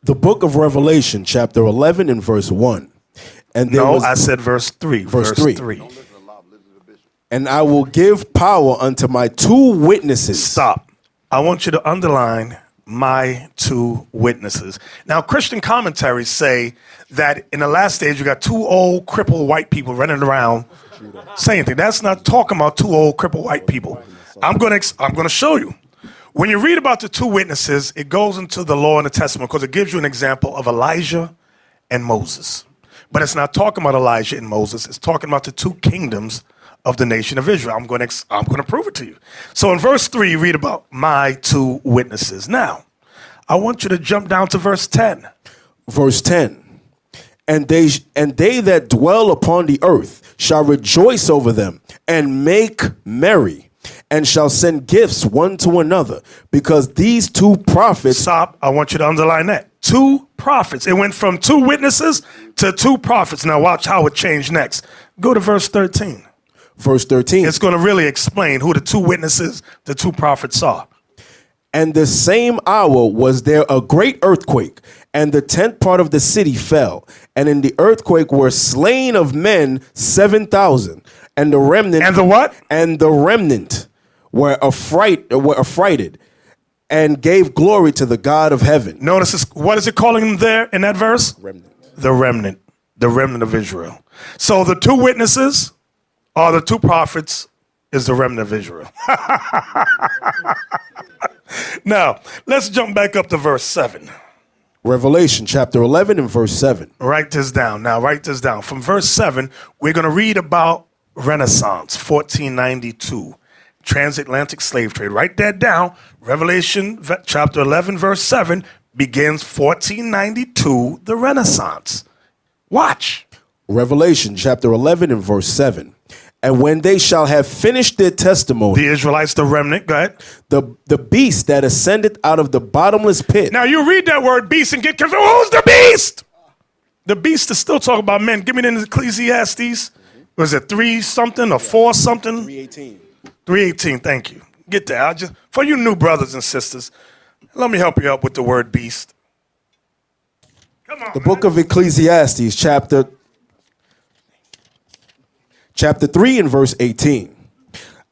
The book of Revelation, chapter 11 and verse 1. And there I said verse 3. Verse 3. Don't listen to Lob, listen to Bishop. And I will give power unto my 2 witnesses. Stop. I want you to underline my 2 witnesses. Now, Christian commentaries say that in the last stage, you got 2 old, crippled white people running around saying things. That's not talking about 2 old, crippled white people. I'm going to show you. When you read about the 2 witnesses, it goes into the law and the testament because it gives you an example of Elijah and Moses. But it's not talking about Elijah and Moses. It's talking about the 2 kingdoms of the nation of Israel. I'm going to prove it to you. So in verse 3, you read about my 2 witnesses. Now, I want you to jump down to verse 10. Verse 10. And they that dwell upon the earth shall rejoice over them and make merry, and shall send gifts one to another, because these 2 prophets. Stop. I want you to underline that. 2 prophets. It went from 2 witnesses to 2 prophets. Now watch how it changed next. Go to verse 13. Verse 13. It's going to really explain who the 2 witnesses, the 2 prophets are. And the same hour was there a great earthquake, and the 10th part of the city fell. And in the earthquake were slain of men 7,000. And the remnant. And the what? And the remnant were affrighted, and gave glory to the God of heaven. Notice this, what is it calling them there in that verse? Remnant. The remnant of Israel. So the 2 witnesses are the 2 prophets is the remnant of Israel. Now, let's jump back up to verse 7. Revelation chapter 11 and verse 7. Write this down. Now, write this down. From verse 7, we're going to read about Renaissance, 1492. Transatlantic slave trade. Write that down. Revelation chapter 11, verse 7 begins 1492, the Renaissance. Watch. Revelation chapter 11 and verse 7. And when they shall have finished their testimony, The Israelites, the remnant, go ahead. the beast that ascended out of the bottomless pit. Now you read that word beast and get confused. Who's the beast? The beast is still talking about men. Give me the Ecclesiastes. Was it 3 something or 4 something? 3:18. 3:18, thank you. Get that. For you new brothers and sisters, let me help you out with the word beast. Come on. The book of Ecclesiastes, chapter 3 and verse 18.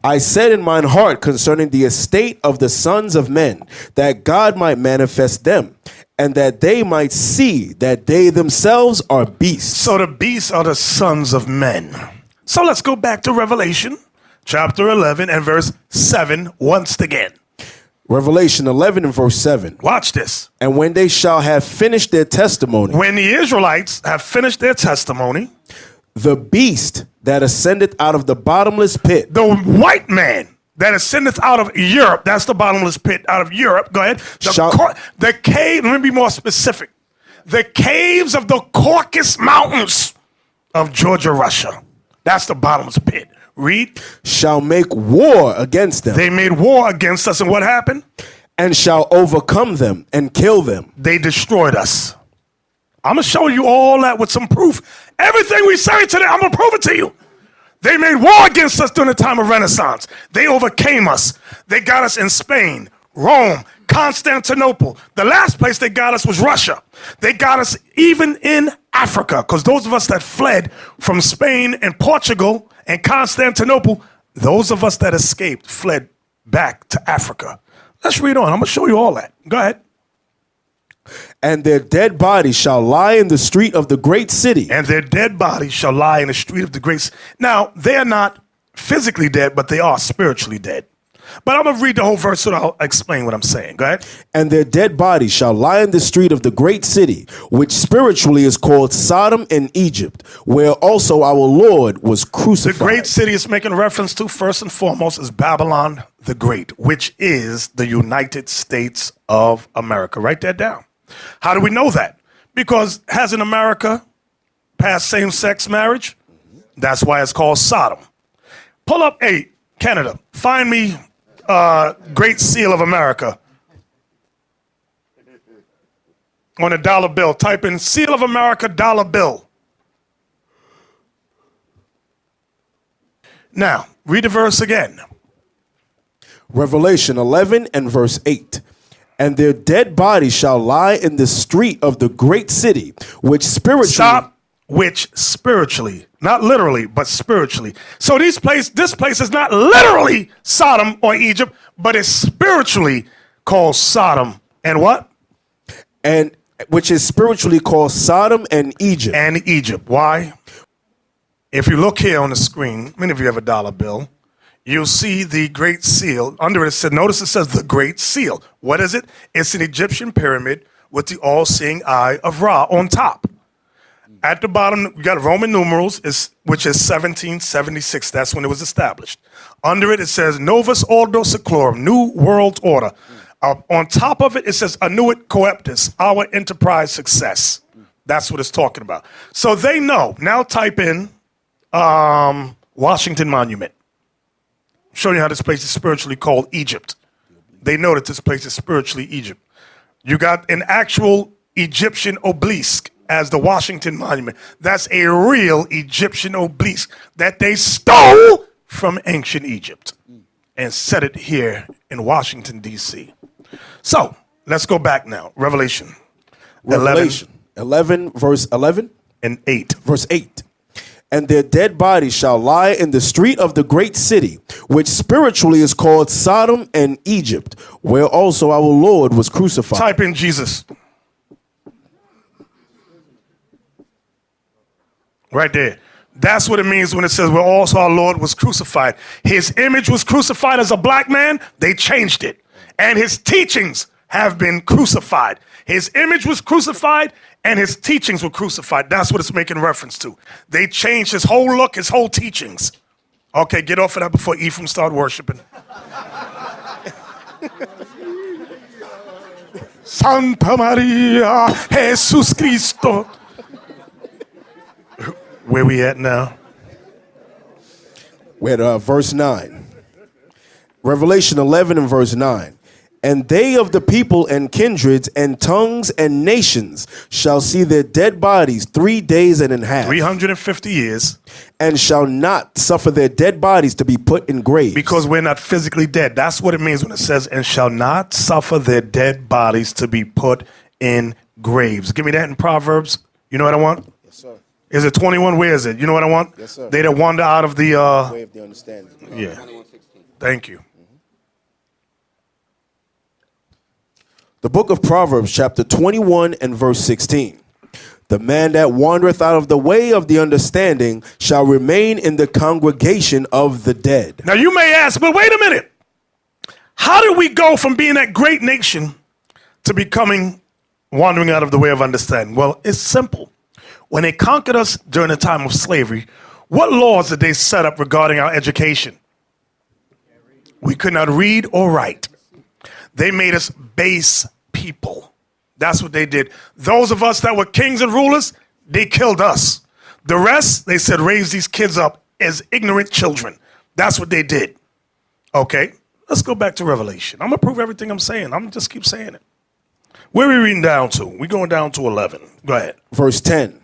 I said in mine heart concerning the estate of the sons of men, that God might manifest them, and that they might see that they themselves are beasts. So the beasts are the sons of men. So let's go back to Revelation chapter 11 and verse 7 once again. Revelation 11 and verse 7. Watch this. And when they shall have finished their testimony, When the Israelites have finished their testimony, The beast that ascendeth out of the bottomless pit. The white man that ascendeth out of Europe, that's the bottomless pit out of Europe. Go ahead. The cave, let me be more specific. The caves of the Caucasus Mountains of Georgia, Russia. That's the bottomless pit. Read. Shall make war against them. They made war against us, and what happened? And shall overcome them and kill them. They destroyed us. I'm going to show you all that with some proof. Everything we say today, I'm going to prove it to you. They made war against us during the time of Renaissance. They overcame us. They got us in Spain, Rome, Constantinople. The last place they got us was Russia. They got us even in Africa, because those of us that fled from Spain and Portugal and Constantinople, those of us that escaped fled back to Africa. Let's read on. I'm going to show you all that. Go ahead. And their dead bodies shall lie in the street of the great city. And their dead bodies shall lie in the street of the great city. Now, they are not physically dead, but they are spiritually dead. But I'm going to read the whole verse so I'll explain what I'm saying. Go ahead. And their dead bodies shall lie in the street of the great city, which spiritually is called Sodom and Egypt, where also our Lord was crucified. The great city is making reference to, first and foremost, is Babylon the Great, which is the United States of America. Write that down. How do we know that? Because hasn't America passed same-sex marriage? That's why it's called Sodom. Pull up Canada. Find me Great Seal of America. On a dollar bill. Type in Seal of America dollar bill. Now, read the verse again. Revelation 11 and verse 8. And their dead bodies shall lie in the street of the great city, which spiritually... Stop. Which spiritually, not literally, but spiritually. So this place is not literally Sodom or Egypt, but it's spiritually called Sodom and what? And which is spiritually called Sodom and Egypt. And Egypt. Why? If you look here on the screen, many of you have a dollar bill, you'll see the Great Seal. Under it said, notice it says the Great Seal. What is it? It's an Egyptian pyramid with the all-seeing eye of Ra on top. At the bottom, we got Roman numerals, which is 1776. That's when it was established. Under it, it says Novus Ordo Seclorum, New World Order. On top of it, it says Annuit Coeptus, our enterprise success. That's what it's talking about. So they know. Now type in Washington Monument. Show you how this place is spiritually called Egypt. They know that this place is spiritually Egypt. You got an actual Egyptian obelisk as the Washington Monument. That's a real Egyptian obelisk that they stole from ancient Egypt and set it here in Washington, D.C. So let's go back now. Revelation 11 verse 11 and 8. Verse 8. And their dead bodies shall lie in the street of the great city, which spiritually is called Sodom and Egypt, where also our Lord was crucified. Type in Jesus. Right there. That's what it means when it says where also our Lord was crucified. His image was crucified as a black man. They changed it. And his teachings have been crucified. His image was crucified and his teachings were crucified. That's what it's making reference to. They changed his whole look, his whole teachings. Okay, get off of that before Ephraim start worshiping. Santa Maria, Jesus Cristo. Where we at now? We're at verse 9. Revelation 11 and verse 9. And they of the people and kindreds and tongues and nations shall see their dead bodies 3 days and a half. 350 years. And shall not suffer their dead bodies to be put in graves. Because we're not physically dead. That's what it means when it says, and shall not suffer their dead bodies to be put in graves. Give me that in Proverbs. You know what I want? Yes, sir. Is it 21? Where is it? You know what I want? Yes, sir. They that wander out of the... Way of the understanding. Yeah. Thank you. The book of Proverbs, chapter 21 and verse 16. The man that wandereth out of the way of the understanding shall remain in the congregation of the dead. Now you may ask, but wait a minute. How did we go from being that great nation to becoming wandering out of the way of understanding? Well, it's simple. When they conquered us during the time of slavery, what laws did they set up regarding our education? We could not read or write. They made us base people. That's what they did. Those of us that were kings and rulers, they killed us. The rest, they said, raise these kids up as ignorant children. That's what they did. Okay, let's go back to Revelation. I'm going to prove everything I'm saying. I'm going to just keep saying it. Where are we reading down to? We're going down to 11. Go ahead. Verse 10.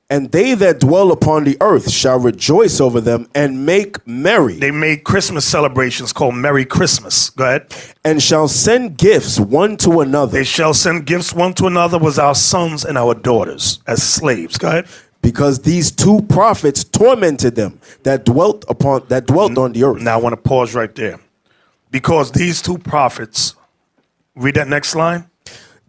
And they that dwell upon the earth shall rejoice over them and make merry. They made Christmas celebrations called Merry Christmas. Go ahead. And shall send gifts one to another. They shall send gifts one to another with our sons and our daughters as slaves. Go ahead. Because these two prophets tormented them that dwelt on the earth. Now I want to pause right there. Because these two prophets, read that next line.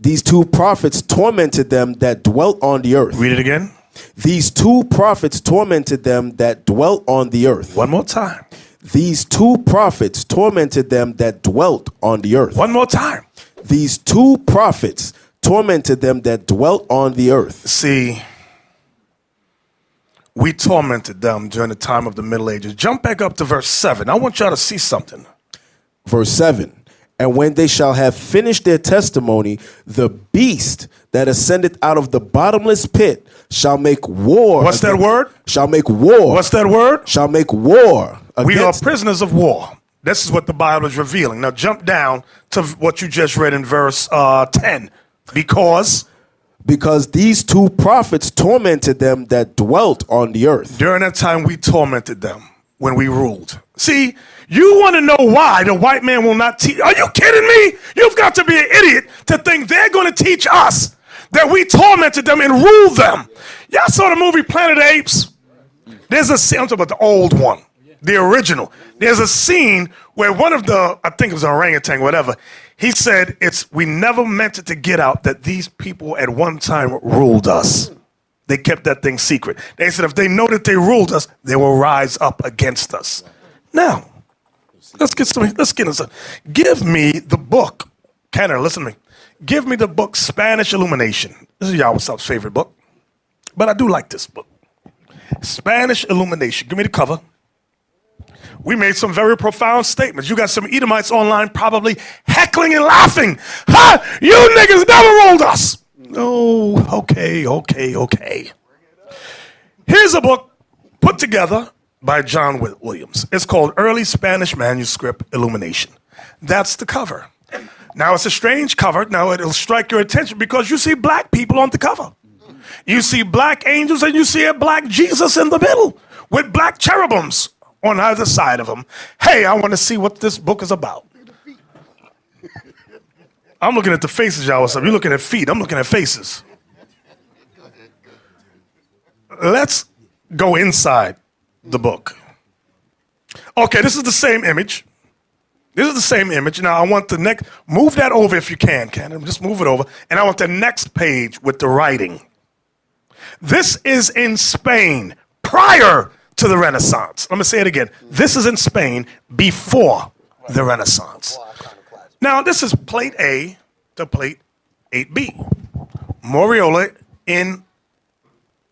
These two prophets tormented them that dwelt on the earth. Read it again. These two prophets tormented them that dwelt on the earth. One more time. These two prophets tormented them that dwelt on the earth. One more time. These two prophets tormented them that dwelt on the earth. See, we tormented them during the time of the Middle Ages. Jump back up to verse 7. I want y'all to see something. Verse 7. And when they shall have finished their testimony, the beast that ascended out of the bottomless pit shall make war. What's that word? Shall make war. What's that word? Shall make war. We are prisoners of war. This is what the Bible is revealing. Now jump down to what you just read in verse 10. Because these two prophets tormented them that dwelt on the earth. During that time, we tormented them when we ruled. See, you want to know why the white man will not teach? Are you kidding me? You've got to be an idiot to think they're going to teach us that we tormented them and ruled them. Y'all saw the movie Planet of the Apes? There's a scene, I'm talking about the old one, the original. There's a scene where one of the, I think it was an orangutan, whatever, he said, we never meant it to get out that these people at one time ruled us. They kept that thing secret. They said if they know that they ruled us, they will rise up against us. Now, let's get into some. Give me the book. Canada, listen to me. Give me the book Spanish Illumination. This is y'all's favorite book. But I do like this book. Spanish Illumination. Give me the cover. We made some very profound statements. You got some Edomites online probably heckling and laughing. Ha! You niggas never ruled us. Oh, okay. Here's a book put together by John Williams. It's called Early Spanish Manuscript Illumination. That's the cover. Now, it's a strange cover. Now, it'll strike your attention because you see black people on the cover. You see black angels and you see a black Jesus in the middle with black cherubims on either side of him. Hey, I want to see what this book is about. I'm looking at the faces, y'all. You're looking at feet. I'm looking at faces. Let's go inside the book. Okay, this is the same image. This is the same image. Now, I want the next, move that over if you can. Just move it over. And I want the next page with the writing. This is in Spain prior to the Renaissance. Let me say it again. This is in Spain before the Renaissance. Now, this is plate A to plate 8B. Moriola in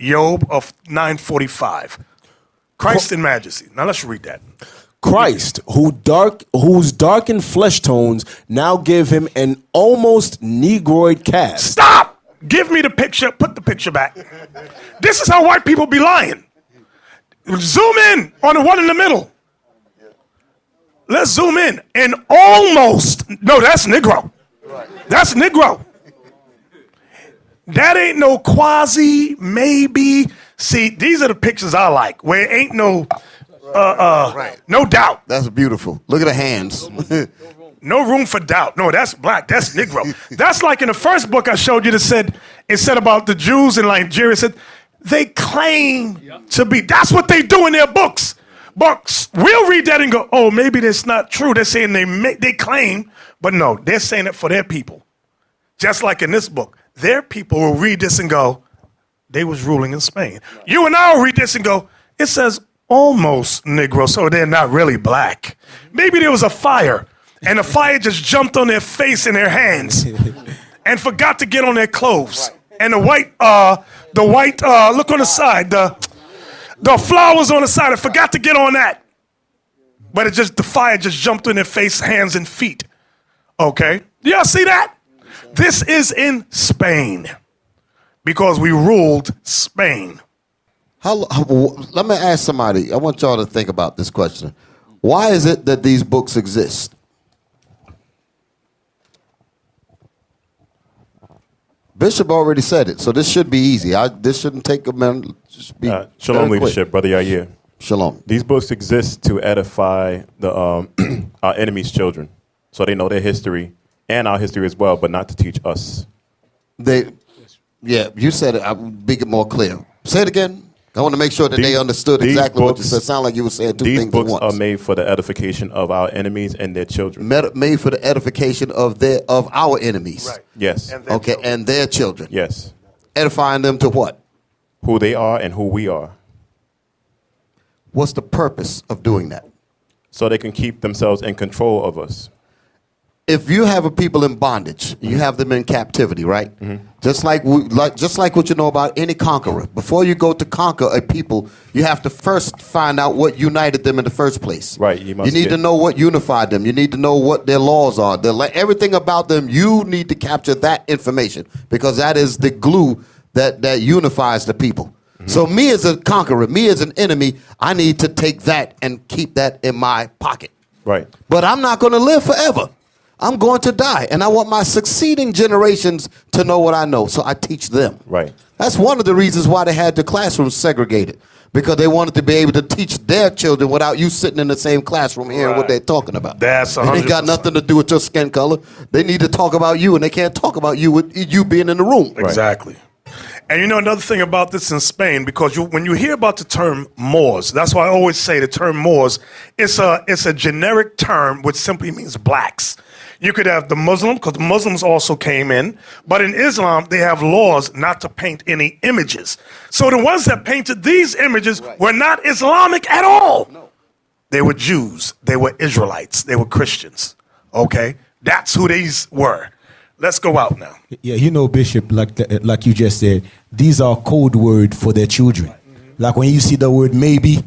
Job of 945. Christ in majesty. Now, let's read that. Christ, whose darkened flesh tones now give him an almost negroid cast. Stop! Give me the picture. Put the picture back. This is how white people be lying. Zoom in on the one in the middle. Let's zoom in. And almost, no, that's Negro. That's Negro. That ain't no quasi, maybe. See, these are the pictures I like, where it ain't no, no doubt. That's beautiful. Look at the hands. No room for doubt. No, that's black. That's Negro. That's like in the first book I showed you that it said about the Jews in Nigeria. It said they claim to be. That's what they do in their books. But we'll read that and go, oh, maybe that's not true. They're saying they claim, but no, they're saying it for their people. Just like in this book, their people will read this and go, they was ruling in Spain. You and I will read this and go, it says almost Negro, so they're not really black. Maybe there was a fire, and the fire just jumped on their face and their hands and forgot to get on their clothes. And the white The white, look on the side. The flowers on the side. I forgot to get on that. But the fire just jumped in their face, hands, and feet. Okay? Do y'all see that? This is in Spain. Because we ruled Spain. Let me ask somebody. I want y'all to think about this question. Why is it that these books exist? Bishop already said it, so this should be easy. This shouldn't take a minute. Just be Shalom, leadership, Brother Yair. Shalom. These books exist to edify the our enemies' children, so they know their history and our history as well, but not to teach us. Yeah, you said it. I'll make it more clear. Say it again. I want to make sure that they understood exactly what you said. It sounded like you were saying two things at once. These books are made for the edification of our enemies and their children. Made for the edification of our enemies. Right. Yes. And their children. Yes. Edifying them to what? Who they are and who we are. What's the purpose of doing that? So they can keep themselves in control of us. If you have a people in bondage, you have them in captivity, right? Mm-hmm. Just like what you know about any conqueror. Before you go to conquer a people, you have to first find out what united them in the first place. Right. You need to know what unified them. You need to know what their laws are. Everything about them, you need to capture that information because that is the glue that unifies the people. Mm-hmm. So me as a conqueror, me as an enemy, I need to take that and keep that in my pocket. Right. But I'm not going to live forever. I'm going to die, and I want my succeeding generations to know what I know, so I teach them. Right. That's one of the reasons why they had the classrooms segregated, because they wanted to be able to teach their children without you sitting in the same classroom hearing what they're talking about. That's 100%. It ain't got nothing to do with your skin color. They need to talk about you, and they can't talk about you with you being in the room. Exactly. And you know another thing about this in Spain, because when you hear about the term Moors, that's why I always say the term Moors, it's a generic term which simply means blacks. You could have the Muslim, because the Muslims also came in, but in Islam, they have laws not to paint any images. So the ones that painted these images were not Islamic at all. No. They were Jews, they were Israelites, they were Christians, okay? That's who these were. Let's go out now. Yeah, you know, Bishop, like you just said, these are code word for their children. Mm-hmm. Like when you see the word maybe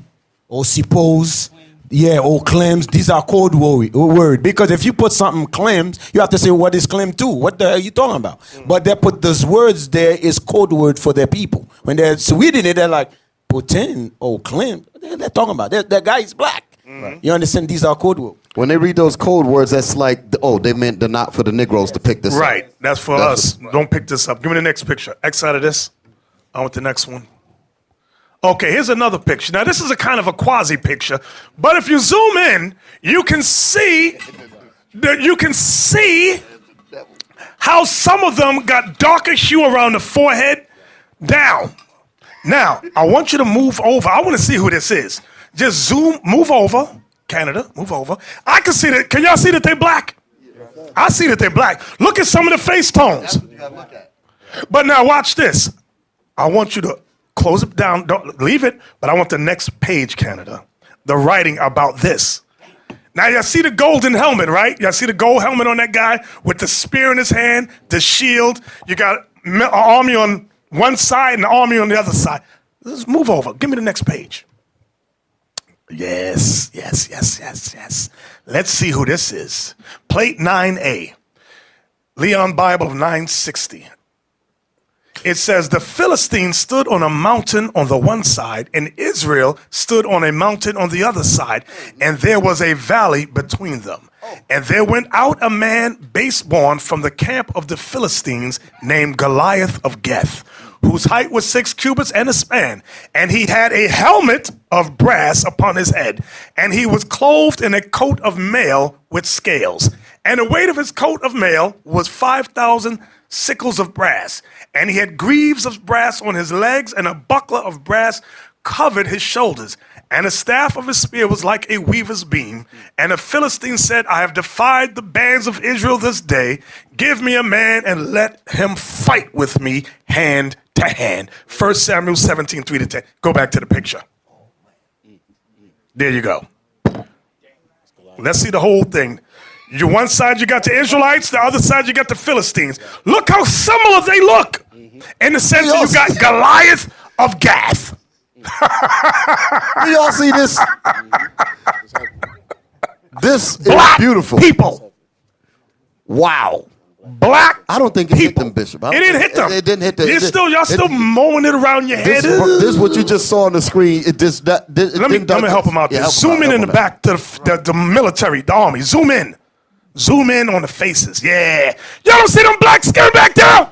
or suppose, or claims, these are code word. Because if you put something claims, you have to say what is claim to. What the hell are you talking about? Mm-hmm. But they put those words there is code word for their people. When they're reading it, they're like, pretend or claim. They're talking about that guy is black. Mm-hmm. You understand? These are code words. When they read those code words, that's like, they meant they're not for the Negroes to pick this up. Right. That's for us. Don't pick this up. Give me the next picture. X out of this. I want the next one. Okay, here's another picture. Now, this is a kind of a quasi picture, but if you zoom in, you can see how some of them got darker hue around the forehead down. Now, I want you to move over. I want to see who this is. Just move over. Canada, move over. I can see that. Can y'all see that they're black? I see that they're black. Look at some of the face tones. But now watch this. I want you to close it down. Don't leave it. But I want the next page, Canada. The writing about this. Now y'all see the golden helmet, right? Y'all see the gold helmet on that guy with the spear in his hand, the shield. You got an army on one side and an army on the other side. Let's move over. Give me the next page. Yes. Let's see who this is. Plate 9A. Leon Bible of 960. It says, the Philistines stood on a mountain on the one side, and Israel stood on a mountain on the other side, and there was a valley between them. And there went out a man baseborn from the camp of the Philistines named Goliath of Gath, whose height was 6 cubits and a span. And he had a helmet of brass upon his head, and he was clothed in a coat of mail with scales. And the weight of his coat of mail was 5,000 sickles of brass. And he had greaves of brass on his legs, and a buckler of brass covered his shoulders. And the staff of his spear was like a weaver's beam. And the Philistine said, I have defied the bands of Israel this day. Give me a man and let him fight with me hand to hand. 1 Samuel 17, 3-10. Go back to the picture. There you go. Let's see the whole thing. You one side you got the Israelites, the other side you got the Philistines. Look how similar they look. In the sense that you got Goliath of Gath. Do y'all see this? This is Black beautiful. people. Wow. Black I don't think it hit people. them, Bishop. It didn't hit them. It didn't hit them. Y'all still mowing it around your head. This is what you just saw on the screen. It just that. Let me help him out there. Zoom in the back to the military, the army. Zoom in. Zoom in on the faces. Yeah. Y'all don't see them black skin back there?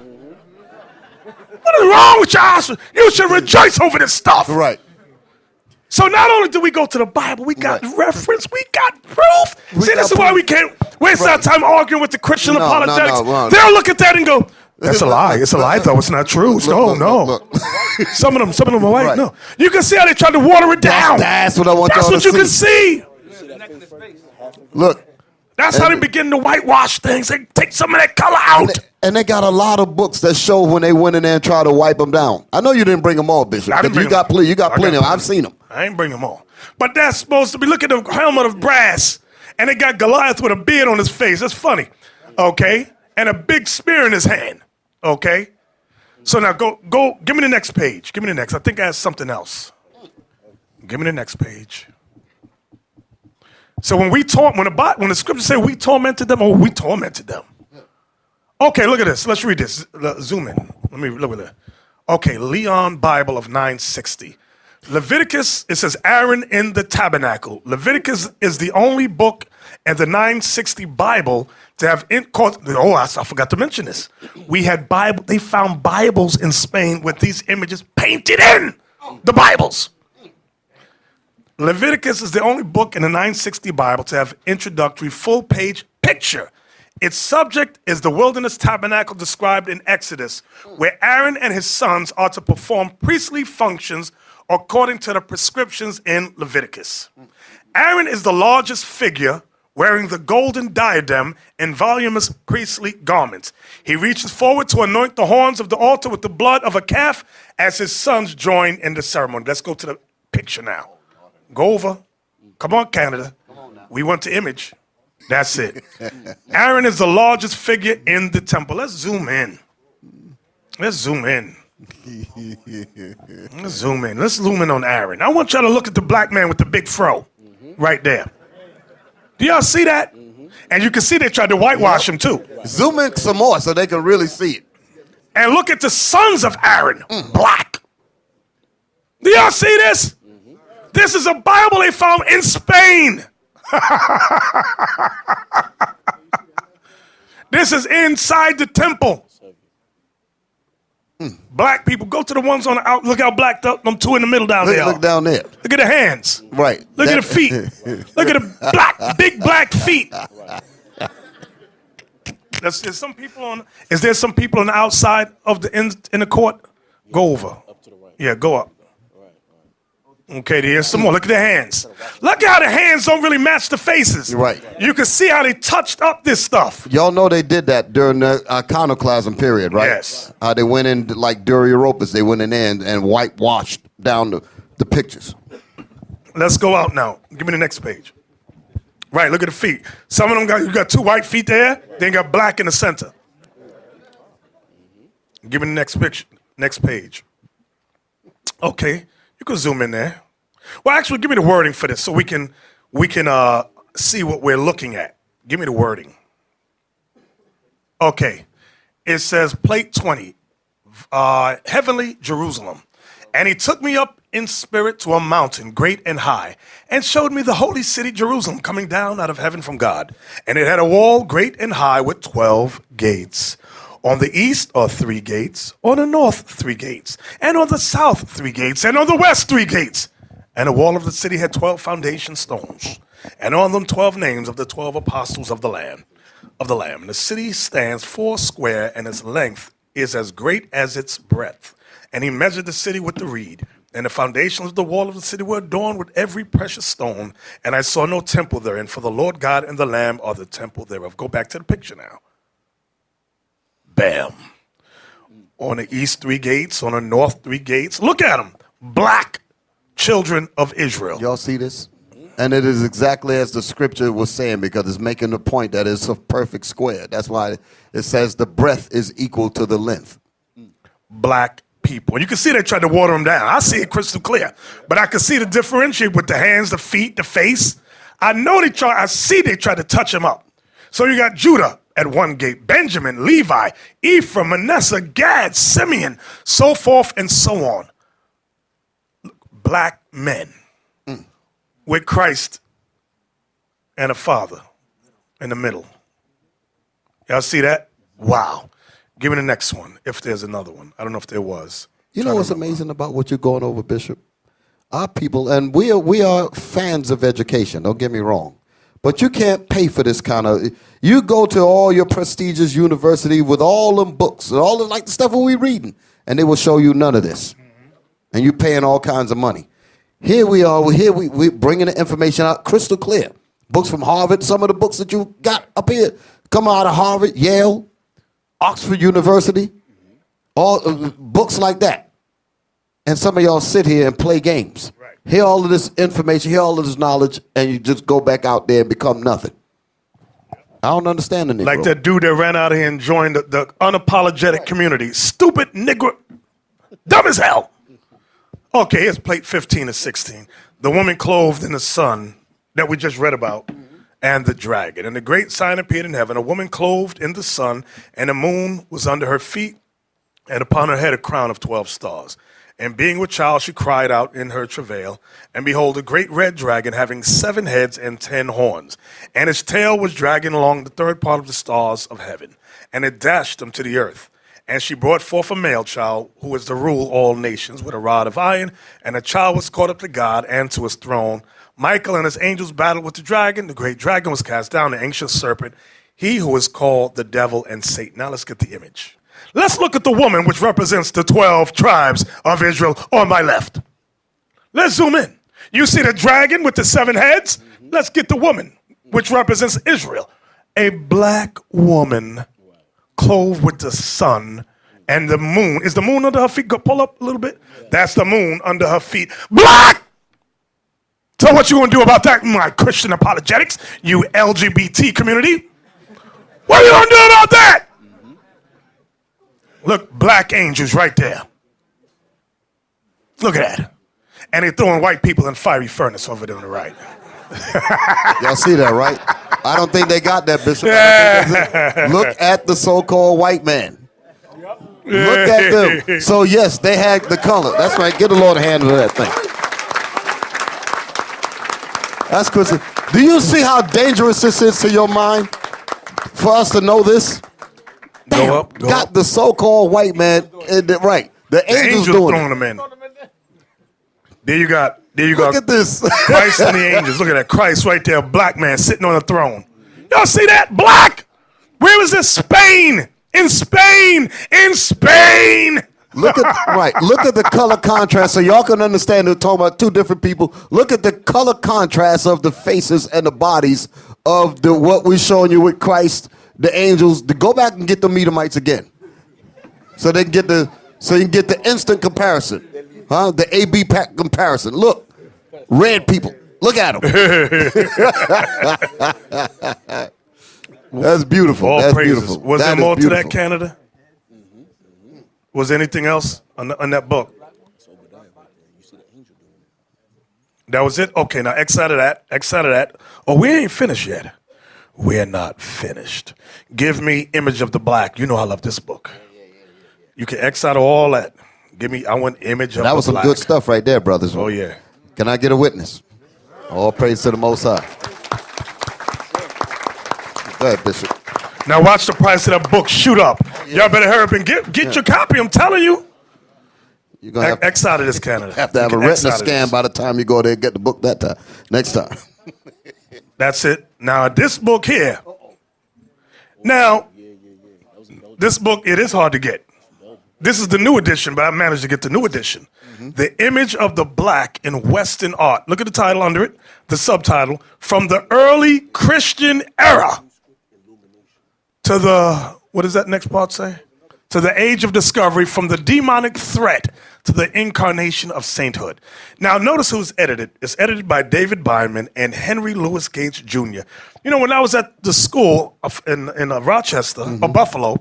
What is wrong with y'all? You should rejoice over this stuff. Right. So not only do we go to the Bible, we got reference, we got proof. See, this is why we can't waste our time arguing with the Christian apologetics. No. They'll look at that and go, that's a lie. It's a lie, though. It's not true. Look. Some of them are white. Right. No. You can see how they tried to water it down. That's what I want That's y'all what to you see. can see. Look. That's how they begin to whitewash things. They take some of that color out. And they got a lot of books that show when they went in there and tried to wipe them down. I know you didn't bring them all, Bishop. I didn't bring You got plenty of them. I've seen them. I ain't bring them all. But that's supposed to be, look at the helmet of brass. And they got Goliath with a beard on his face. That's funny. Okay? And a big spear in his hand. Okay? So now go, give me the next page. Give me the next. I think I have something else. Give me the next page. So when the scriptures say we tormented them, we tormented them. Okay, look at this. Let's read this. Zoom in. Let me look at that. Okay, Leon Bible of 960. Leviticus, it says Aaron in the tabernacle. Leviticus is the only book in the 960 Bible to have I forgot to mention this. They found Bibles in Spain with these images painted in the Bibles. Leviticus is the only book in the 960 Bible to have introductory full-page picture. Its subject is the wilderness tabernacle described in Exodus, where Aaron and his sons are to perform priestly functions according to the prescriptions in Leviticus. Aaron is the largest figure, wearing the golden diadem and voluminous priestly garments. He reaches forward to anoint the horns of the altar with the blood of a calf as his sons join in the ceremony. Let's go to the picture now. Go over. Come on, Canada. We want the image. That's it. Aaron is the largest figure in the temple. Let's zoom in. Let's zoom in on Aaron. I want y'all to look at the black man with the big fro right there. Do y'all see that? And you can see they tried to whitewash him too. Zoom in some more so they can really see it. And look at the sons of Aaron, black. Do y'all see this? This is a Bible they found in Spain. This is inside the temple. Black people, go to the ones on the out. Look how black them two in the middle down there. Look down there. Look at the hands. Right. Look at the feet. Look at the big black feet. Is there some people on the outside of in the court? Go over. Up to the right. Yeah, go up. Okay, there's some more. Look at the hands. Look how the hands don't really match the faces. Right. You can see how they touched up this stuff. Y'all know they did that during the iconoclasm period, right? Yes. They went in like Duriopus. They went in there and whitewashed down the pictures. Let's go out now. Give me the next page. Right, look at the feet. Some of them got two white feet there. They got black in the center. Give me the next picture. Next page. Okay. You can zoom in there. Well, actually, give me the wording for this so we can see what we're looking at. Give me the wording. Okay. It says, plate 20, heavenly Jerusalem. And he took me up in spirit to a mountain great and high, and showed me the holy city Jerusalem coming down out of heaven from God. And it had a wall great and high with 12 gates. On the east are 3 gates, on the north 3 gates, and on the south 3 gates, and on the west 3 gates. And the wall of the city had 12 foundation stones, and on them 12 names of the 12 apostles of the Lamb. And the city stands 4 square, and its length is as great as its breadth. And he measured the city with the reed, and the foundations of the wall of the city were adorned with every precious stone. And I saw no temple therein, for the Lord God and the Lamb are the temple thereof. Go back to the picture now. Bam. On the east 3 gates, on the north 3 gates. Look at them. Black children of Israel. Y'all see this? And it is exactly as the scripture was saying, because it's making the point that it's a perfect square. That's why it says the breadth is equal to the length. Black people. And you can see they tried to water them down. I see it crystal clear. But I can see the differentiate with the hands, the feet, the face. I see they tried to touch him up. So you got Judah at one gate, Benjamin, Levi, Ephraim, Manasseh, Gad, Simeon, so forth and so on. Black men with Christ and a father in the middle. Y'all see that? Wow. Give me the next one, if there's another one. I don't know if there was. You know what's amazing about what you're going over, Bishop? Our people, and we are fans of education, don't get me wrong. But you can't pay for this kind of, you go to all your prestigious university with all them books and all the like the stuff that we reading, and they will show you none of this. And you're paying all kinds of money. Here we are, we're bringing the information out crystal clear. Books from Harvard, some of the books that you got up here come out of Harvard, Yale, Oxford University, all books like that. And some of y'all sit here and play games. Right. Hear all of this information, hear all of this knowledge, and you just go back out there and become nothing. I don't understand the Negro. Like that dude that ran out of here and joined the unapologetic community. Stupid Negro. Dumb as hell. Okay, here's plate 15 and 16. The woman clothed in the sun that we just read about, and the dragon. And the great sign appeared in heaven, a woman clothed in the sun, and the moon was under her feet, and upon her head a crown of 12 stars. And being with child, she cried out in her travail. And behold, a great red dragon having 7 heads and 10 horns. And its tail was dragging along the third part of the stars of heaven. And it dashed them to the earth. And she brought forth a male child, who is to rule all nations, with a rod of iron. And the child was caught up to God and to his throne. Michael and his angels battled with the dragon. The great dragon was cast down, the ancient serpent, he who is called the devil and Satan. Now let's get the image. Let's look at the woman which represents the 12 tribes of Israel on my left. Let's zoom in. You see the dragon with the 7 heads? Let's get the woman which represents Israel. A black woman clothed with the sun and the moon. Is the moon under her feet? Go pull up a little bit. That's the moon under her feet. Black! So what you gonna do about that, my Christian apologetics, you LGBT community? What are you gonna do about that? Look, black angels right there. Look at that. And they're throwing white people in fiery furnace over there on the right. Y'all see that, right? I don't think they got that, Bishop. Look at the so-called white man. Look at them. So, yes, they had the color. That's right. Get the Lord a hand of that thing. That's Christian. Do you see how dangerous this is to your mind for us to know this? Damn, go up. Got the so-called white man right. The angels doing throwing them in. There you go. Look at this. Christ and the angels. Look at that. Christ right there, black man sitting on the throne. Y'all see that? Black. Where is this? Spain. In Spain. In Spain. Look at the color contrast so y'all can understand we're talking about 2 different people. Look at the color contrast of the faces and the bodies of what we're showing you with Christ, the angels. To go back and get the Edomites again. So you can get the instant comparison. Huh? The A-B comparison. Look. Red people. Look at them. That's beautiful. All That's praises. beautiful. Was there more to beautiful. that, Canada? Was there anything else on that book? That was it? Okay, now X out of that. Oh, we ain't finished yet. We're not finished. Give me image of the black. You know I love this book. You can X out of all that. I want image of the black. That was some good stuff right there, brothers. Oh, yeah. Can I get a witness? All praise to the Most High. Go ahead, Bishop. Now watch the price of that book shoot up. Y'all better hurry up and get your copy. I'm telling you. You're going to have X out of this, Canada. have to have a retina scan by the time you go there and get the book next time. That's it. Now this book here. Now, this book, it is hard to get. This is the new edition, but I managed to get the new edition. The image of the black in Western art. Look at the title under it, the subtitle. From the early Christian era to the, what does that next part say? To the age of discovery, from the demonic threat to the Incarnation of Sainthood. Now, notice who's edited. It's edited by David Byman and Henry Louis Gates Jr. You know, when I was at the school in Rochester, or Buffalo,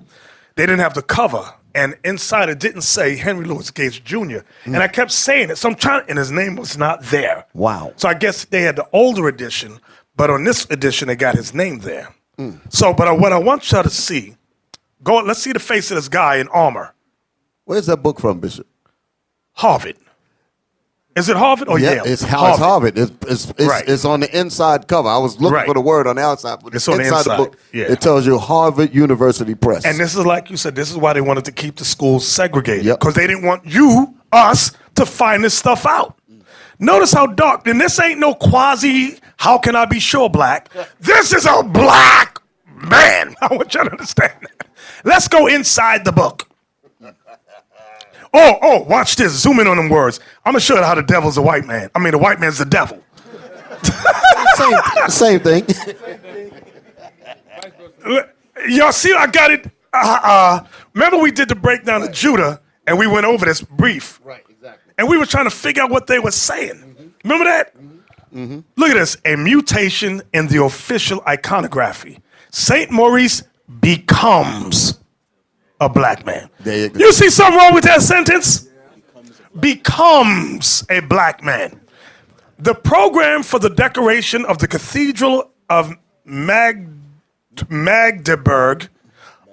they didn't have the cover. And inside it didn't say Henry Louis Gates Jr. And I kept saying it. So I'm trying, and his name was not there. Wow. So I guess they had the older edition, but on this edition, they got his name there. So, but what I want y'all to see, let's see the face of this guy in armor. Where's that book from, Bishop? Harvard. Is it Harvard or Yale? It's Harvard. It's on the inside cover. I was looking for the word on the outside, but it's on the inside. The book. Yeah. It tells you Harvard University Press. And this is like you said, this is why they wanted to keep the schools segregated. Yep. Because they didn't want us, to find this stuff out. Notice how dark, and this ain't no quasi, how can I be sure black? This is a black man. I want you to understand that. Let's go inside the book. Oh, watch this. Zoom in on them words. I'm going to show you how the devil's a white man. I mean, the white man's the devil. Same thing. Y'all see, I got it. Remember we did the breakdown of Judah, and we went over this brief. Right, exactly. And we were trying to figure out what they were saying. Remember that? Look at this. A mutation in the official iconography. St. Maurice becomes a black man. There you go. You see something wrong with that sentence? Becomes a black man. The program for the decoration of the Cathedral of Magdeburg,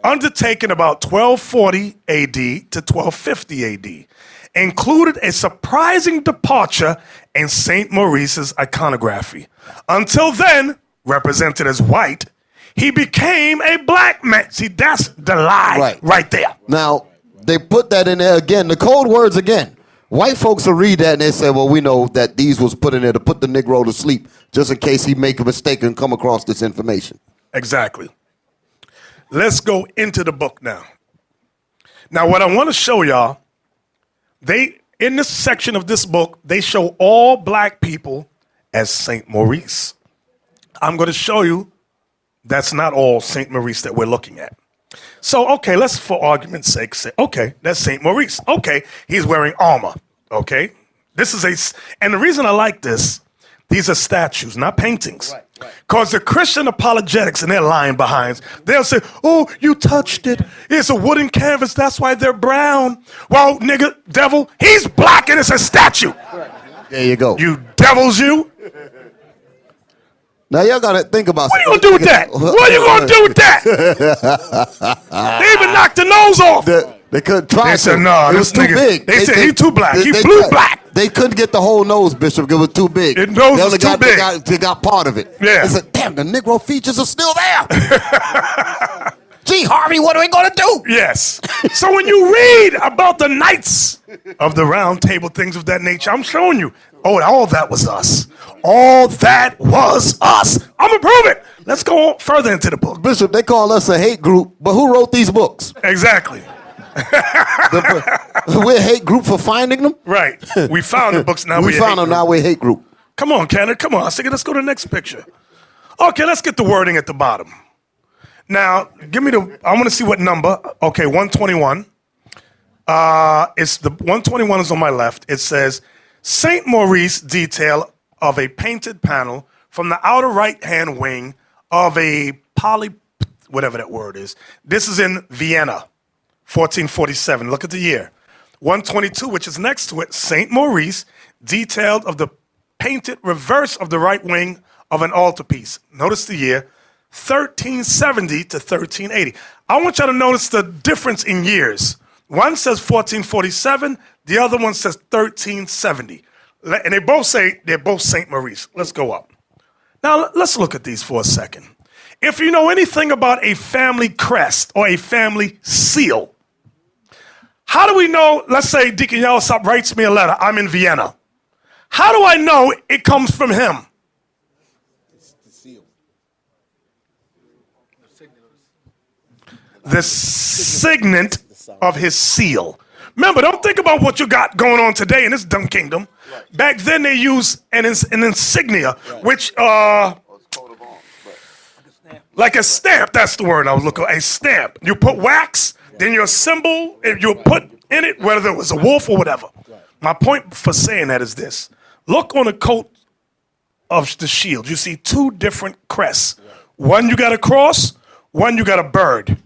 undertaken about 1240 AD to 1250 AD, included a surprising departure in St. Maurice's iconography. Until then, represented as white, he became a black man. See, that's the lie right there. Now, they put that in there again, the code words again. White folks will read that and they say, well, we know that these was put in there to put the Negro to sleep just in case he make a mistake and come across this information. Exactly. Let's go into the book now. Now, what I want to show y'all, in this section of this book, they show all black people as St. Maurice. I'm going to show you that's not all St. Maurice that we're looking at. So, okay, let's, for argument's sake, say, okay, that's St. Maurice. Okay, he's wearing armor. Okay, and the reason I like this, these are statues, not paintings. Because the Christian apologetics and they're lying behinds, they'll say, oh, you touched it. It's a wooden canvas. That's why they're brown. Well, nigga, devil, he's black and it's a statue. There you go. You devils, you. Now, y'all got to think about what are you going to do with that? What are you going to do with that? They even knocked the nose off. They couldn't try. They said, no, it was too big. They said, he's too black. He blue black. They couldn't get the whole nose, Bishop. It was too big. The nose was too big. They got part of it. Yeah. They said, damn, the Negro features are still there. Gee, Harvey, what are we going to do? Yes. So when you read about the Knights of the Round Table, things of that nature, I'm showing you, all that was us. All that was us. I'm going to prove it. Let's go further into the book. Bishop, they call us a hate group, but who wrote these books? Exactly. We're a hate group for finding them? Right. We found the books, now we found them, now we're a hate group. Come on, Kenneth, come on. Let's go to the next picture. Okay, let's get the wording at the bottom. Now, I want to see what number. Okay, 121. It's the 121 is on my left. It says, St. Maurice detail of a painted panel from the outer right-hand wing of a whatever that word is. This is in Vienna, 1447. Look at the year. 122, which is next to it, St. Maurice, detailed of the painted reverse of the right wing of an altarpiece. Notice the year, 1370 to 1380. I want you to notice the difference in years. One says 1447, the other one says 1370. And they both say they're both St. Maurice. Let's go up. Now, let's look at these for a second. If you know anything about a family crest or a family seal, how do we know, let's say Deacon Yellowstop writes me a letter, I'm in Vienna. How do I know it comes from him? The signet of his seal. Remember, don't think about what you got going on today in this dumb kingdom. Right. Back then they used an insignia, which, like a stamp, that's the word I was looking for, a stamp. You put wax, then your symbol, and you put in it, whether it was a wolf or whatever. My point for saying that is this. Look on the coat of the shield. You see two different crests. One you got a cross, one you got a bird.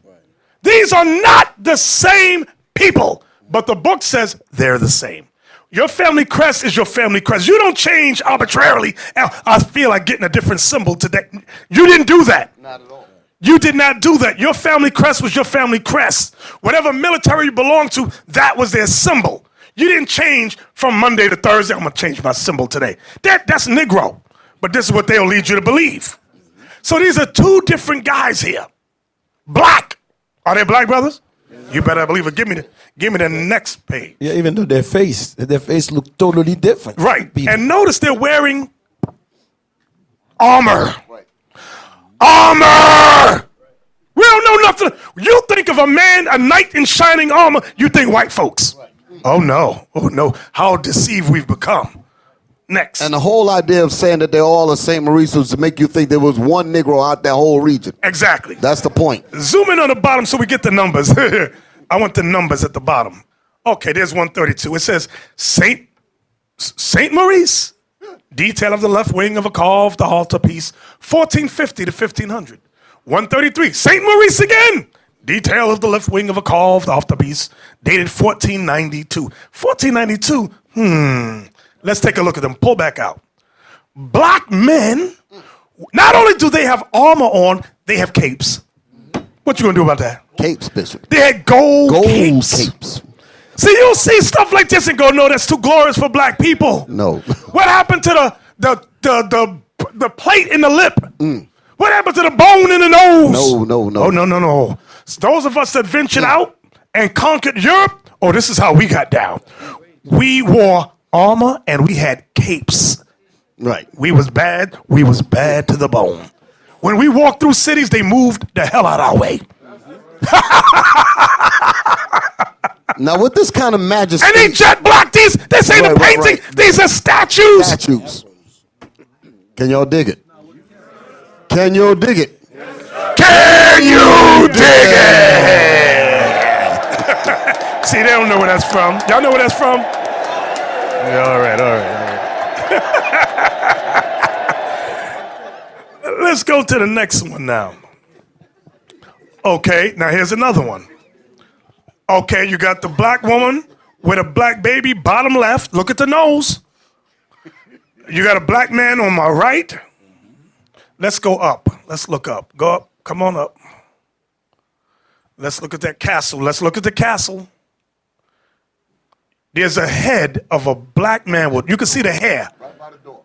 These are not the same people, but the book says they're the same. Your family crest is your family crest. You don't change arbitrarily. I feel like getting a different symbol today. You didn't do that. Not at all. You did not do that. Your family crest was your family crest. Whatever military you belonged to, that was their symbol. You didn't change from Monday to Thursday. I'm going to change my symbol today. That's Negro. But this is what they'll lead you to believe. So these are two different guys here. Black. Are they black brothers? You better believe it. Give me the next page. Yeah, even though their face look totally different. Right. People. And notice they're wearing armor. Right. Armor! We don't know nothing. You think of a man, a knight in shining armor, you think white folks. Oh no. Oh no. How deceived we've become. Next. And the whole idea of saying that they're all the same Maurice was to make you think there was one Negro out that whole region. Exactly. That's the point. Zoom in on the bottom so we get the numbers. I want the numbers at the bottom. Okay, there's 132. It says Saint Maurice. Detail of the left wing of a carved altarpiece, 1450 to 1500. 133. Saint Maurice again. Detail of the left wing of a carved altarpiece, dated 1492. 1492. Let's take a look at them. Pull back out. Black men, not only do they have armor on, they have capes. What you gonna do about that? Capes, Bishop. They had gold capes. See, you'll see stuff like this and go, no, that's too glorious for black people. No. What happened to the plate in the lip? What happened to the bone in the nose? No. Oh, no. Those of us that ventured out and conquered Europe, this is how we got down. We wore armor and we had capes. Right. We was bad to the bone. When we walked through cities, they moved the hell out our way. Now, with this kind of majesty. And they jet black these. This ain't a painting. Right. These are statues. Can y'all dig it? Can you dig it? Can you dig it? See, they don't know where that's from. Y'all know where that's from? Yeah, all right. Let's go to the next one now. Okay, now here's another one. Okay, you got the black woman with a black baby, bottom left. Look at the nose. You got a black man on my right. Let's go up. Let's look up. Go up. Come on up. Let's look at that castle. Let's look at the castle. There's a head of a black man with, you can see the hair. Right by the door.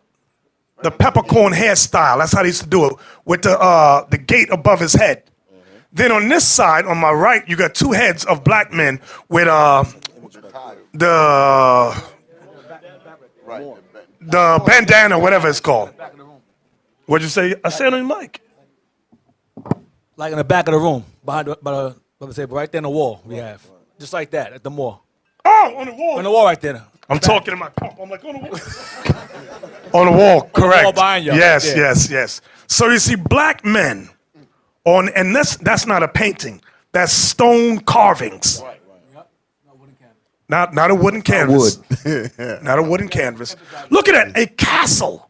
The peppercorn hairstyle. That's how they used to do it with the gate above his head. Then on this side, on my right, you got two heads of black men with the bandana, whatever it's called. What'd you say? I said on the mic. Like in the back of the room, right there in the wall we have. Just like that, at the mall. Oh, on the wall. On the wall right there. I'm talking in my cup. I'm like, on the wall. On the wall, correct. wall behind you. Yes, Yeah. yes. So you see black men and that's not a painting. That's stone carvings. Not a wooden canvas. Not a wooden canvas. Look at that, a castle.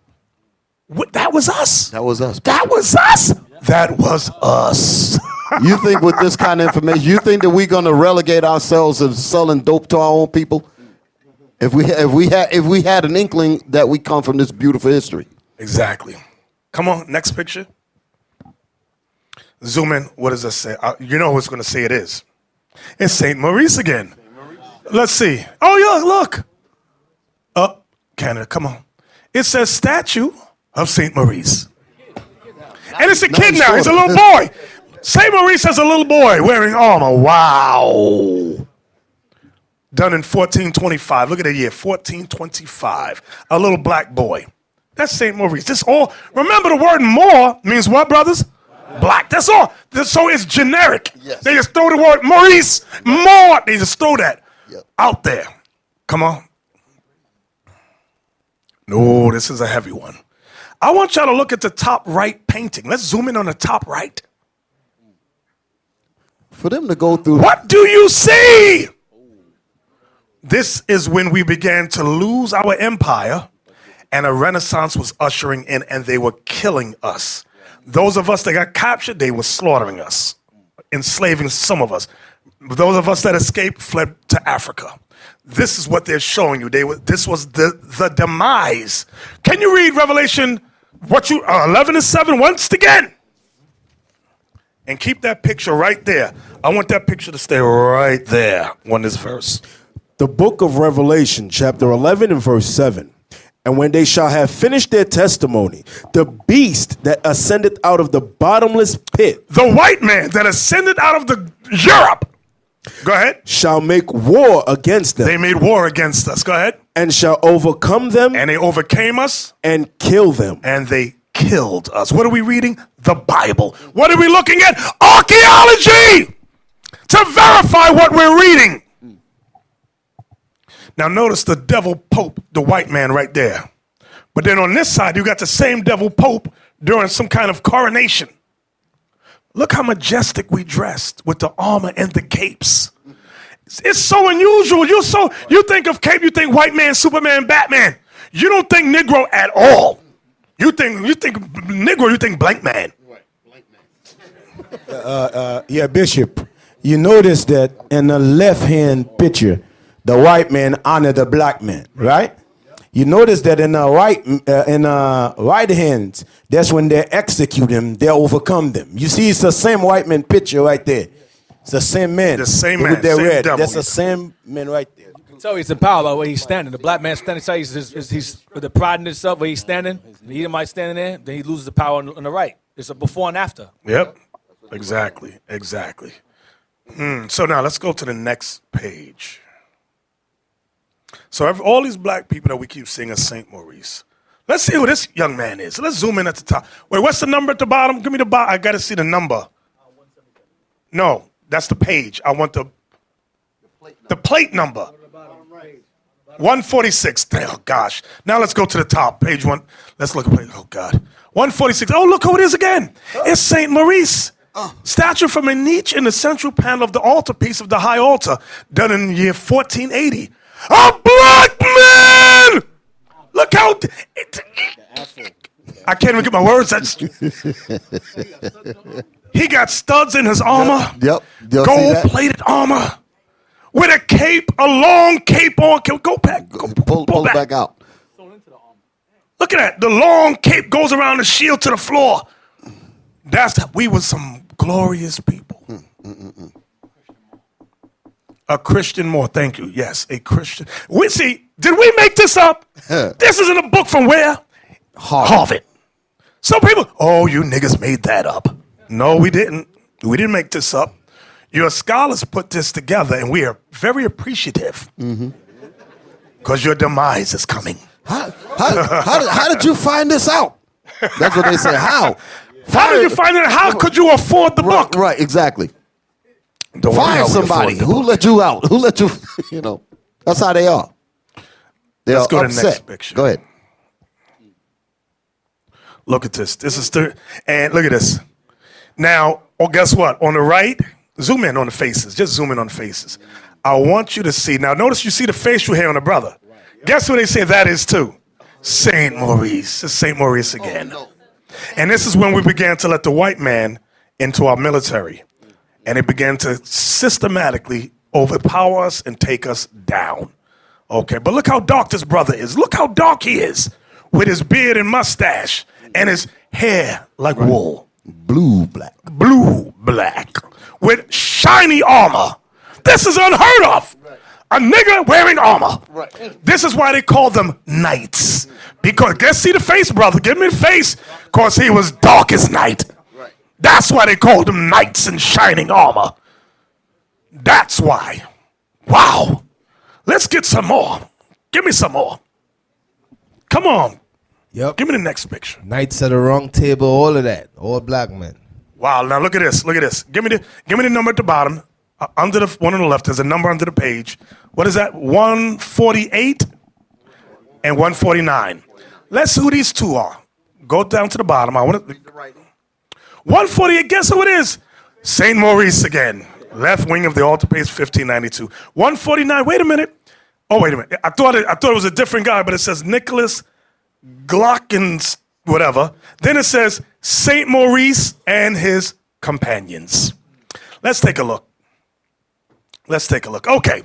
That was us. That was us. That was us. That was us. You think with this kind of information, you think that we're going to relegate ourselves of selling dope to our own people? If we had an inkling that we come from this beautiful history. Exactly. Come on, next picture. Zoom in. What does that say? You know who's going to say it is. It's St. Maurice again. Let's see. Oh, yeah, look. Canada, come on. It says statue of St. Maurice. And it's a kid now. He's a little boy. St. Maurice has a little boy wearing armor. Wow. Done in 1425. Look at the year, 1425. A little black boy. That's St. Maurice. This all. Remember the word more means what, brothers? Black. That's all. So it's generic. Yes. They just throw the word Maurice, more. They just throw that out there. Come on. No, this is a heavy one. I want y'all to look at the top right painting. Let's zoom in on the top right. For them to go through. What do you see? This is when we began to lose our empire and a renaissance was ushering in, and they were killing us. Those of us that got captured, they were slaughtering us, enslaving some of us. Those of us that escaped fled to Africa. This is what they're showing you. This was the demise. Can you read Revelation 11:7 once again? And keep that picture right there. I want that picture to stay right there on this verse. The book of Revelation, chapter 11 and verse 7. And when they shall have finished their testimony, the beast that ascended out of the bottomless pit, the white man that ascended out of the Europe, go ahead, shall make war against them. They made war against us. Go ahead. And shall overcome them. And they overcame us. And kill them. And they killed us. What are we reading? The Bible. What are we looking at? Archaeology to verify what we're reading. Now notice the devil pope, the white man right there. But then on this side, you got the same devil pope during some kind of coronation. Look how majestic we dressed with the armor and the capes. It's so unusual. You think of cape, you think white man, Superman, Batman. You don't think Negro at all. You think Negro, you think blank man. Yeah, Bishop. You notice that in the left-hand picture, the white man honored the black man, right? You notice that in the right hands, that's when they execute him, they overcome them. You see, it's the same white man picture right there. It's the same man. The same man, with their same red. devil. That's the same man right there. So he's empowered by where he's standing. The black man standing, so he's with the pride in himself where he's standing. The Edomite standing there, then he loses the power on the right. It's a before and after. Yep, exactly. So now let's go to the next page. So all these black people that we keep seeing as St. Maurice. Let's see who this young man is. Let's zoom in at the top. Wait, what's the number at the bottom? Give me the bottom. I got to see the number. No, that's the page. I want the plate number. 146. Oh, gosh. Now let's go to the top. Page 1. Let's look at page. Oh, God. 146. Oh, look who it is again. It's St. Maurice. Statue from a niche in the central panel of the altarpiece of the high altar, done in the year 1480. A black man! Look how... I can't even get my words. He got studs in his armor. Yep. Gold-plated armor. With a cape, a long cape on. Go back. Pull it back out. Look at that. The long cape goes around the shield to the floor. We were some glorious people. A Christian more. Thank you. Yes, a Christian. Did we make this up? This is in a book from where? Harvard. Some people, you niggas made that up. No, we didn't. We didn't make this up. Your scholars put this together, and we are very appreciative. Because your demise is coming. How did you find this out? That's what they say. How? How did you find it? How could you afford the book? Right, exactly. Don't worry, Find somebody. Who let you out? Who let you, that's how they are. Let's go to the upset. next picture. Go ahead. Look at this. This is and look at this. Now, guess what? On the right, zoom in on the faces. Just zoom in on the faces. I want you to see. Now, notice you see the facial hair on the brother. Guess what they say that is too? St. Maurice. It's St. Maurice again. And this is when we began to let the white man into our military. And it began to systematically overpower us and take us down. Okay, but look how dark this brother is. Look how dark he is with his beard and mustache and his hair like wool. Blue black. With shiny armor. This is unheard of. A nigga wearing armor. This is why they call them knights. Because, see the face, brother. Give me the face. Because he was dark as night. That's why they called them knights in shining armor. That's why. Wow. Let's get some more. Give me some more. Come on. Yep. Give me the next picture. Knights at the wrong table, all of that. All black men. Wow. Now look at this. Look at this. Give me the number at the bottom. Under the one on the left, there's a number under the page. What is that? 148 and 149. Let's see who these two are. Go down to the bottom. I want to. 148. Guess who it is? St. Maurice again. Left wing of the altar, page 1592. 149. Wait a minute. Oh, wait a minute. I thought it was a different guy, but it says Nicholas Glockens, whatever. Then it says St. Maurice and his companions. Let's take a look. Okay.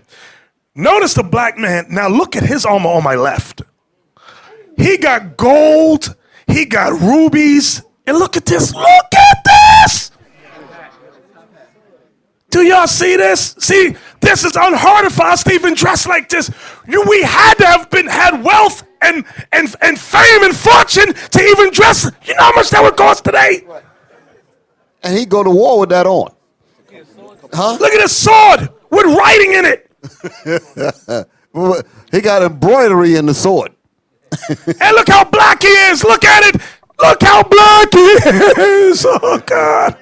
Notice the black man. Now look at his armor on my left. He got gold. He got rubies. And look at this. Look at this. Do y'all see this? See, this is unheard of for us to even dress like this. We had to have had wealth and fame and fortune to even dress. You know how much that would cost today? And he go to war with that on. Huh? Look at his sword with writing in it. He got embroidery in the sword. And look how black he is. Look at it. Look how black he is. Oh, God.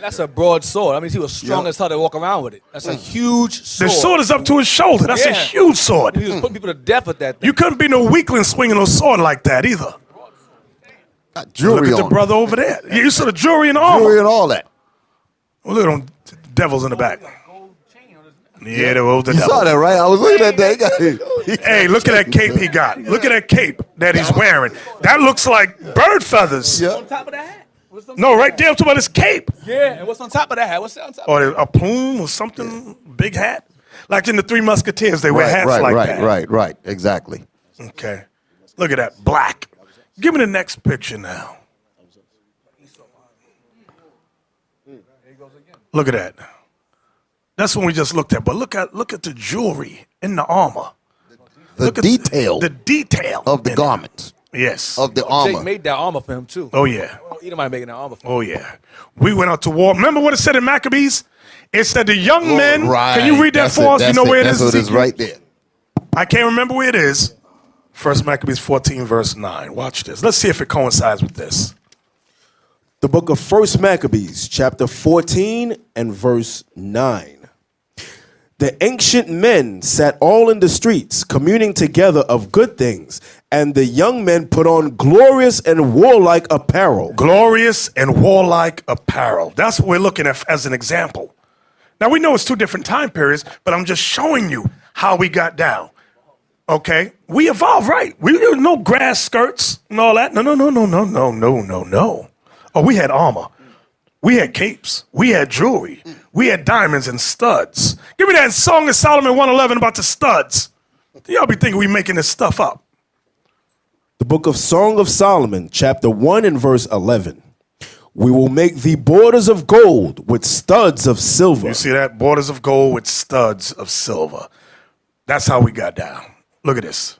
That's a broad sword. I mean, he was strong as hell to walk around with it. That's a huge sword. The sword is up to his shoulder. That's a huge sword. He was putting people to death with that thing. You couldn't be no weakling swinging a sword like that either. Got jewelry Look at on the brother over there. Yeah, you saw the jewelry and armor. jewelry and all that. Well, look at them devils in the back. Yeah, they were the You devil. saw that, right? I was looking at that. Hey, look at that cape he got. Look at that cape that he's wearing. That looks like bird feathers. Yeah. On top of the hat. No, right there. I'm talking about his cape. Yeah, and what's on top of that hat? What's on top of Or a plume or something, big hat. Like in the Three Musketeers, they wear hats like that. Right. Exactly. Okay. Look at that, black. Give me the next picture now. Look at that. That's one we just looked at. But look at the jewelry in the armor. The detail of the garments. Yes. Of the Jake armor. made that armor for him, too. Oh, yeah. Edomite making that armor for him. Oh, yeah. We went out to war. Remember what it said in Maccabees? It said the young men. Right. Can you read that for us? You know where it is? That's what it is right there. I can't remember where it is. First Maccabees 14, verse 9. Watch this. Let's see if it coincides with this. The book of First Maccabees, chapter 14 and verse 9. The ancient men sat all in the streets, communing together of good things, and the young men put on glorious and warlike apparel. Glorious and warlike apparel. That's what we're looking at as an example. Now, we know it's two different time periods, but I'm just showing you how we got down. Okay? We evolved, right? We didn't no grass skirts and all that. No. Oh, we had armor. We had capes. We had jewelry. We had diamonds and studs. Give me that Song of Solomon 111 about the studs. Y'all be thinking we making this stuff up. The book of Song of Solomon, chapter 1 and verse 11. We will make thee borders of gold with studs of silver. You see that? Borders of gold with studs of silver. That's how we got down. Look at this.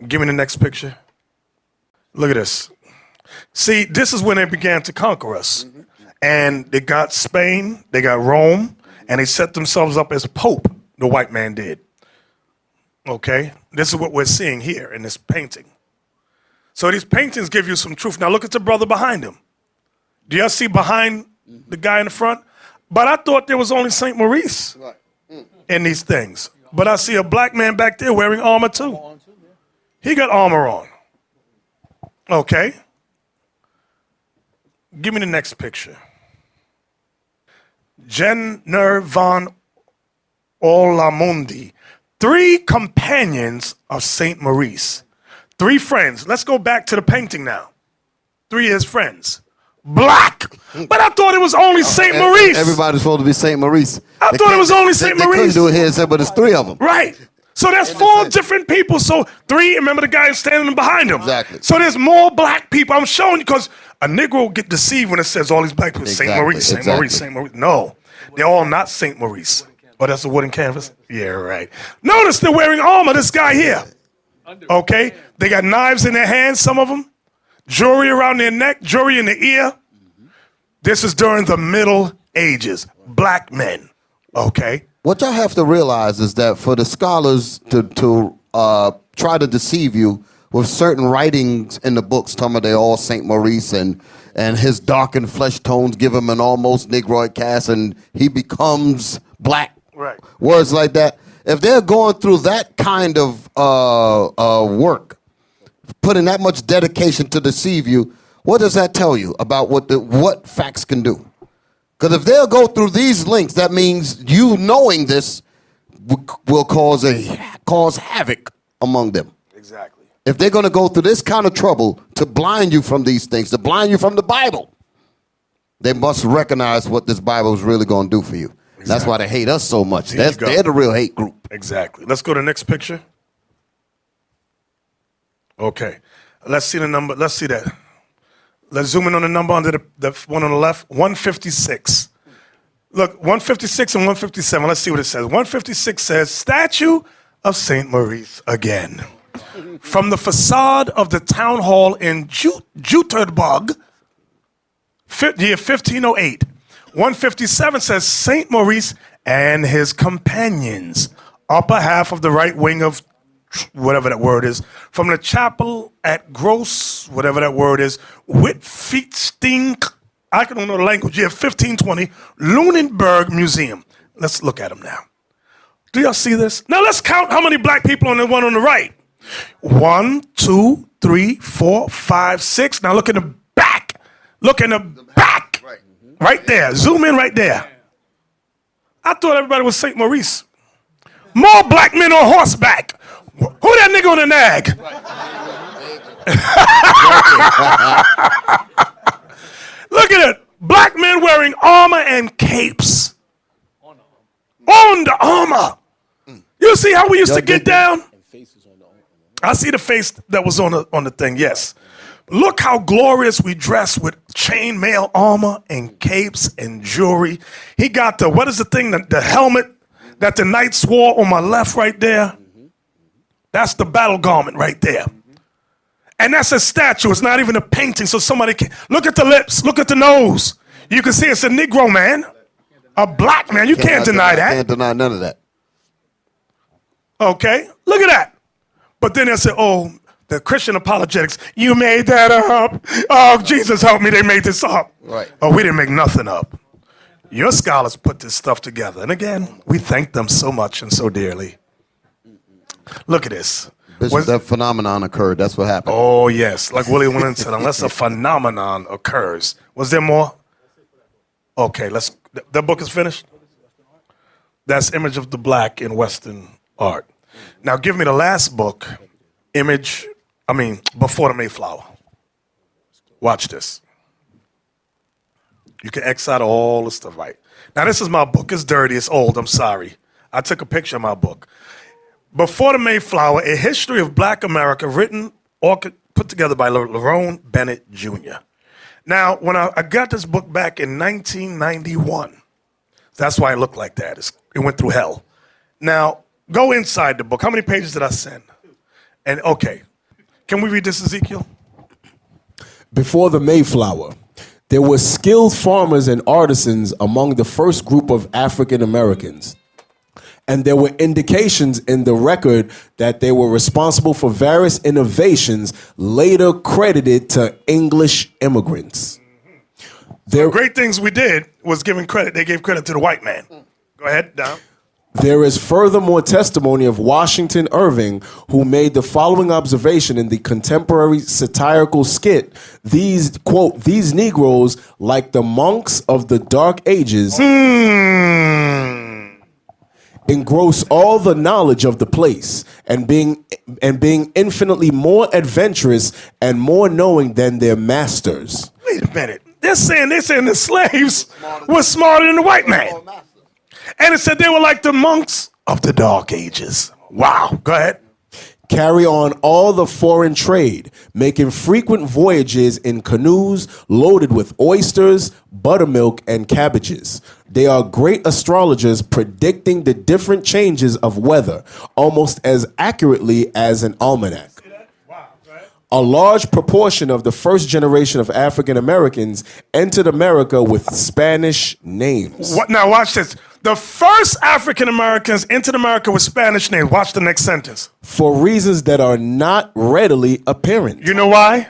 Give me the next picture. Look at this. See, this is when they began to conquer us. And they got Spain, they got Rome, and they set themselves up as Pope, the white man did. Okay? This is what we're seeing here in this painting. So these paintings give you some truth. Now look at the brother behind him. Do y'all see behind the guy in the front? But I thought there was only St. Maurice in these things. But I see a black man back there wearing armor too. He got armor on. Okay. Give me the next picture. Jenner van Olamundi. 3 companions of St. Maurice. 3 friends. Let's go back to the painting now. 3 of his friends. Black. But I thought it was only St. Maurice. Everybody's supposed to be St. Maurice. I thought it was only St. They Maurice. couldn't do it here, but there's 3 of them. Right. So there's 4 different people. So 3, remember the guy standing behind him. Exactly. So there's more black people. I'm showing you because a Negro will get deceived when it says all these black people. St. Maurice, St. Maurice, St. Maurice. No, they're all not St. Maurice. Oh, that's a wooden canvas? Yeah, right. Notice they're wearing armor, this guy here. Okay? They got knives in their hands, some of them. Jewelry around their neck, jewelry in the ear. This is during the Middle Ages. Black men. Okay? What y'all have to realize is that for the scholars to try to deceive you with certain writings in the books, talking about they all St. Maurice and his darkened flesh tones give him an almost Negroid cast and he becomes black. Right. Words like that. If they're going through that kind of work, putting that much dedication to deceive you, what does that tell you about what facts can do? Because if they'll go through these links, that means you knowing this will cause havoc among them. Exactly. If they're going to go through this kind of trouble to blind you from these things, to blind you from the Bible, they must recognize what this Bible is really going to do for you. Exactly. That's why they hate us so much. They're the real hate group. Exactly. Let's go to the next picture. Okay. Let's see the number. Let's see that. Let's zoom in on the number under the one on the left. 156. Look, 156 and 157. Let's see what it says. 156 says, Statue of St. Maurice again. From the facade of the town hall in Jutterburg, year 1508. 157 says, St. Maurice and his companions, upper half of the right wing of whatever that word is, from the chapel at Gross, whatever that word is, Whitfietsting, I don't know the language, year 1520, Lunenburg Museum. Let's look at them now. Do y'all see this? Now let's count how many black people on the one on the right. 1, 2, 3, 4, 5, 6. Now look in the back. Look in the back. Right there. Zoom in right there. I thought everybody was St. Maurice. More black men on horseback. Who that nigga on the nag? Look at it. Black men wearing armor and capes. On the armor. You see how we used to get down? I see the face that was on the thing, yes. Look how glorious we dress with chainmail armor and capes and jewelry. He got the, what is the thing, the helmet that the knights wore on my left right there? That's the battle garment right there. And that's a statue. It's not even a painting, so somebody can, look at the lips, look at the nose. You can see it's a Negro man, a black man. You can't deny that. Can't deny none of that. Okay, look at that. But then they say, oh, the Christian apologetics, you made that up. Oh, Jesus help me, they made this up. Right. Oh, we didn't make nothing up. Your scholars put this stuff together. And again, we thank them so much and so dearly. Look at this. That phenomenon occurred. That's what happened. Oh, yes. Like Willie Winton said, unless a phenomenon occurs. Was there more? Okay, the book is finished? That's Image of the Black in Western Art. Now give me the last book, Before the Mayflower. Watch this. You can X out all the stuff, right? Now this is my book. It's dirty, it's old, I'm sorry. I took a picture of my book. Before the Mayflower, A History of Black America, written or put together by Lerone Bennett Jr. Now, when I got this book back in 1991, that's why it looked like that. It went through hell. Now, go inside the book. How many pages did I send? And okay, can we read this, Ezekiel? Before the Mayflower, there were skilled farmers and artisans among the first group of African Americans. And there were indications in the record that they were responsible for various innovations later credited to English immigrants. The great things we did was giving credit. They gave credit to the white man. Go ahead, Dom. There is furthermore testimony of Washington Irving, who made the following observation in the contemporary satirical skit. These, quote, these Negroes, like the monks of the Dark Ages, engross all the knowledge of the place, and being infinitely more adventurous and more knowing than their masters. Wait a minute. They're saying the slaves were smarter than the white man. And it said they were like the monks of the Dark Ages. Wow. Go ahead. Carry on all the foreign trade, making frequent voyages in canoes loaded with oysters, buttermilk, and cabbages. They are great astrologers, predicting the different changes of weather almost as accurately as an almanac. A large proportion of the first generation of African Americans entered America with Spanish names. Now watch this. The first African Americans entered America with Spanish names. Watch the next sentence. For reasons that are not readily apparent. You know why?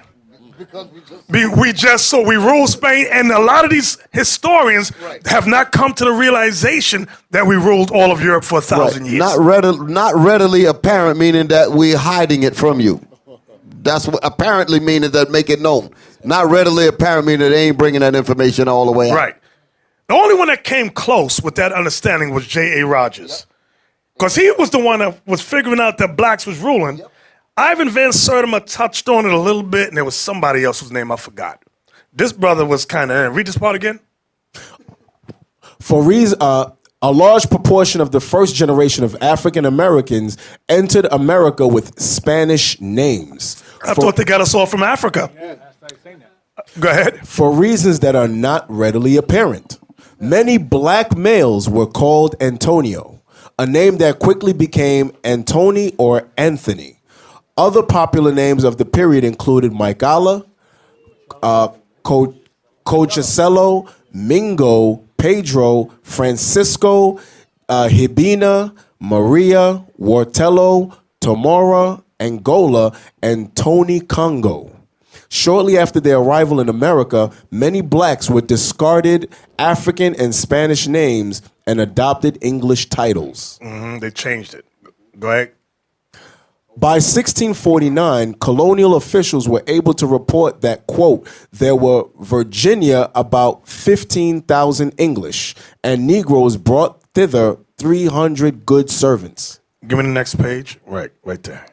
Because we ruled Spain, and a lot of these historians have not come to the realization that we ruled all of Europe for 1,000 years. Not readily apparent, meaning that we're hiding it from you. That's what apparently meaning that make it known. Not readily apparent meaning they ain't bringing that information all the way out. Right. The only one that came close with that understanding was J.A. Rogers. Because he was the one that was figuring out that blacks was ruling. Yep. Ivan Van Sertima touched on it a little bit, and there was somebody else whose name I forgot. This brother was kind of, read this part again. For reason, a large proportion of the first generation of African Americans entered America with Spanish names. I thought they got us all from Africa. Yeah, that's right, saying that. Go ahead. For reasons that are not readily apparent. Many black males were called Antonio, a name that quickly became Antony or Anthony. Other popular names of the period included Michaela, Cochicello, Mingo, Pedro, Francisco, Hibina, Maria, Wartello, Tomora, Angola, and Tony Congo. Shortly after their arrival in America, many blacks were discarded African and Spanish names and adopted English titles. They changed it. Go ahead. By 1649, colonial officials were able to report that, quote, there were Virginia about 15,000 English, and Negroes brought thither 300 good servants. Give me the next page. Right there.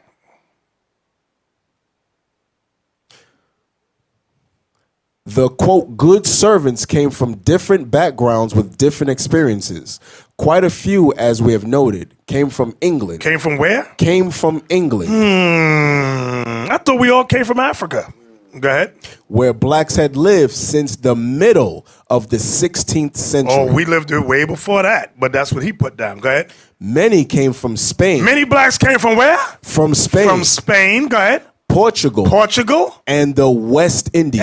The, quote, good servants came from different backgrounds with different experiences. Quite a few, as we have noted, came from England. Came from where? Came from England. I thought we all came from Africa. Go ahead. Where blacks had lived since the middle of the 16th century. Oh, we lived there way before that, but that's what he put down. Go ahead. Many came from Spain. Many blacks came from where? From Spain. From Spain. Go ahead. Portugal. And the West Indies.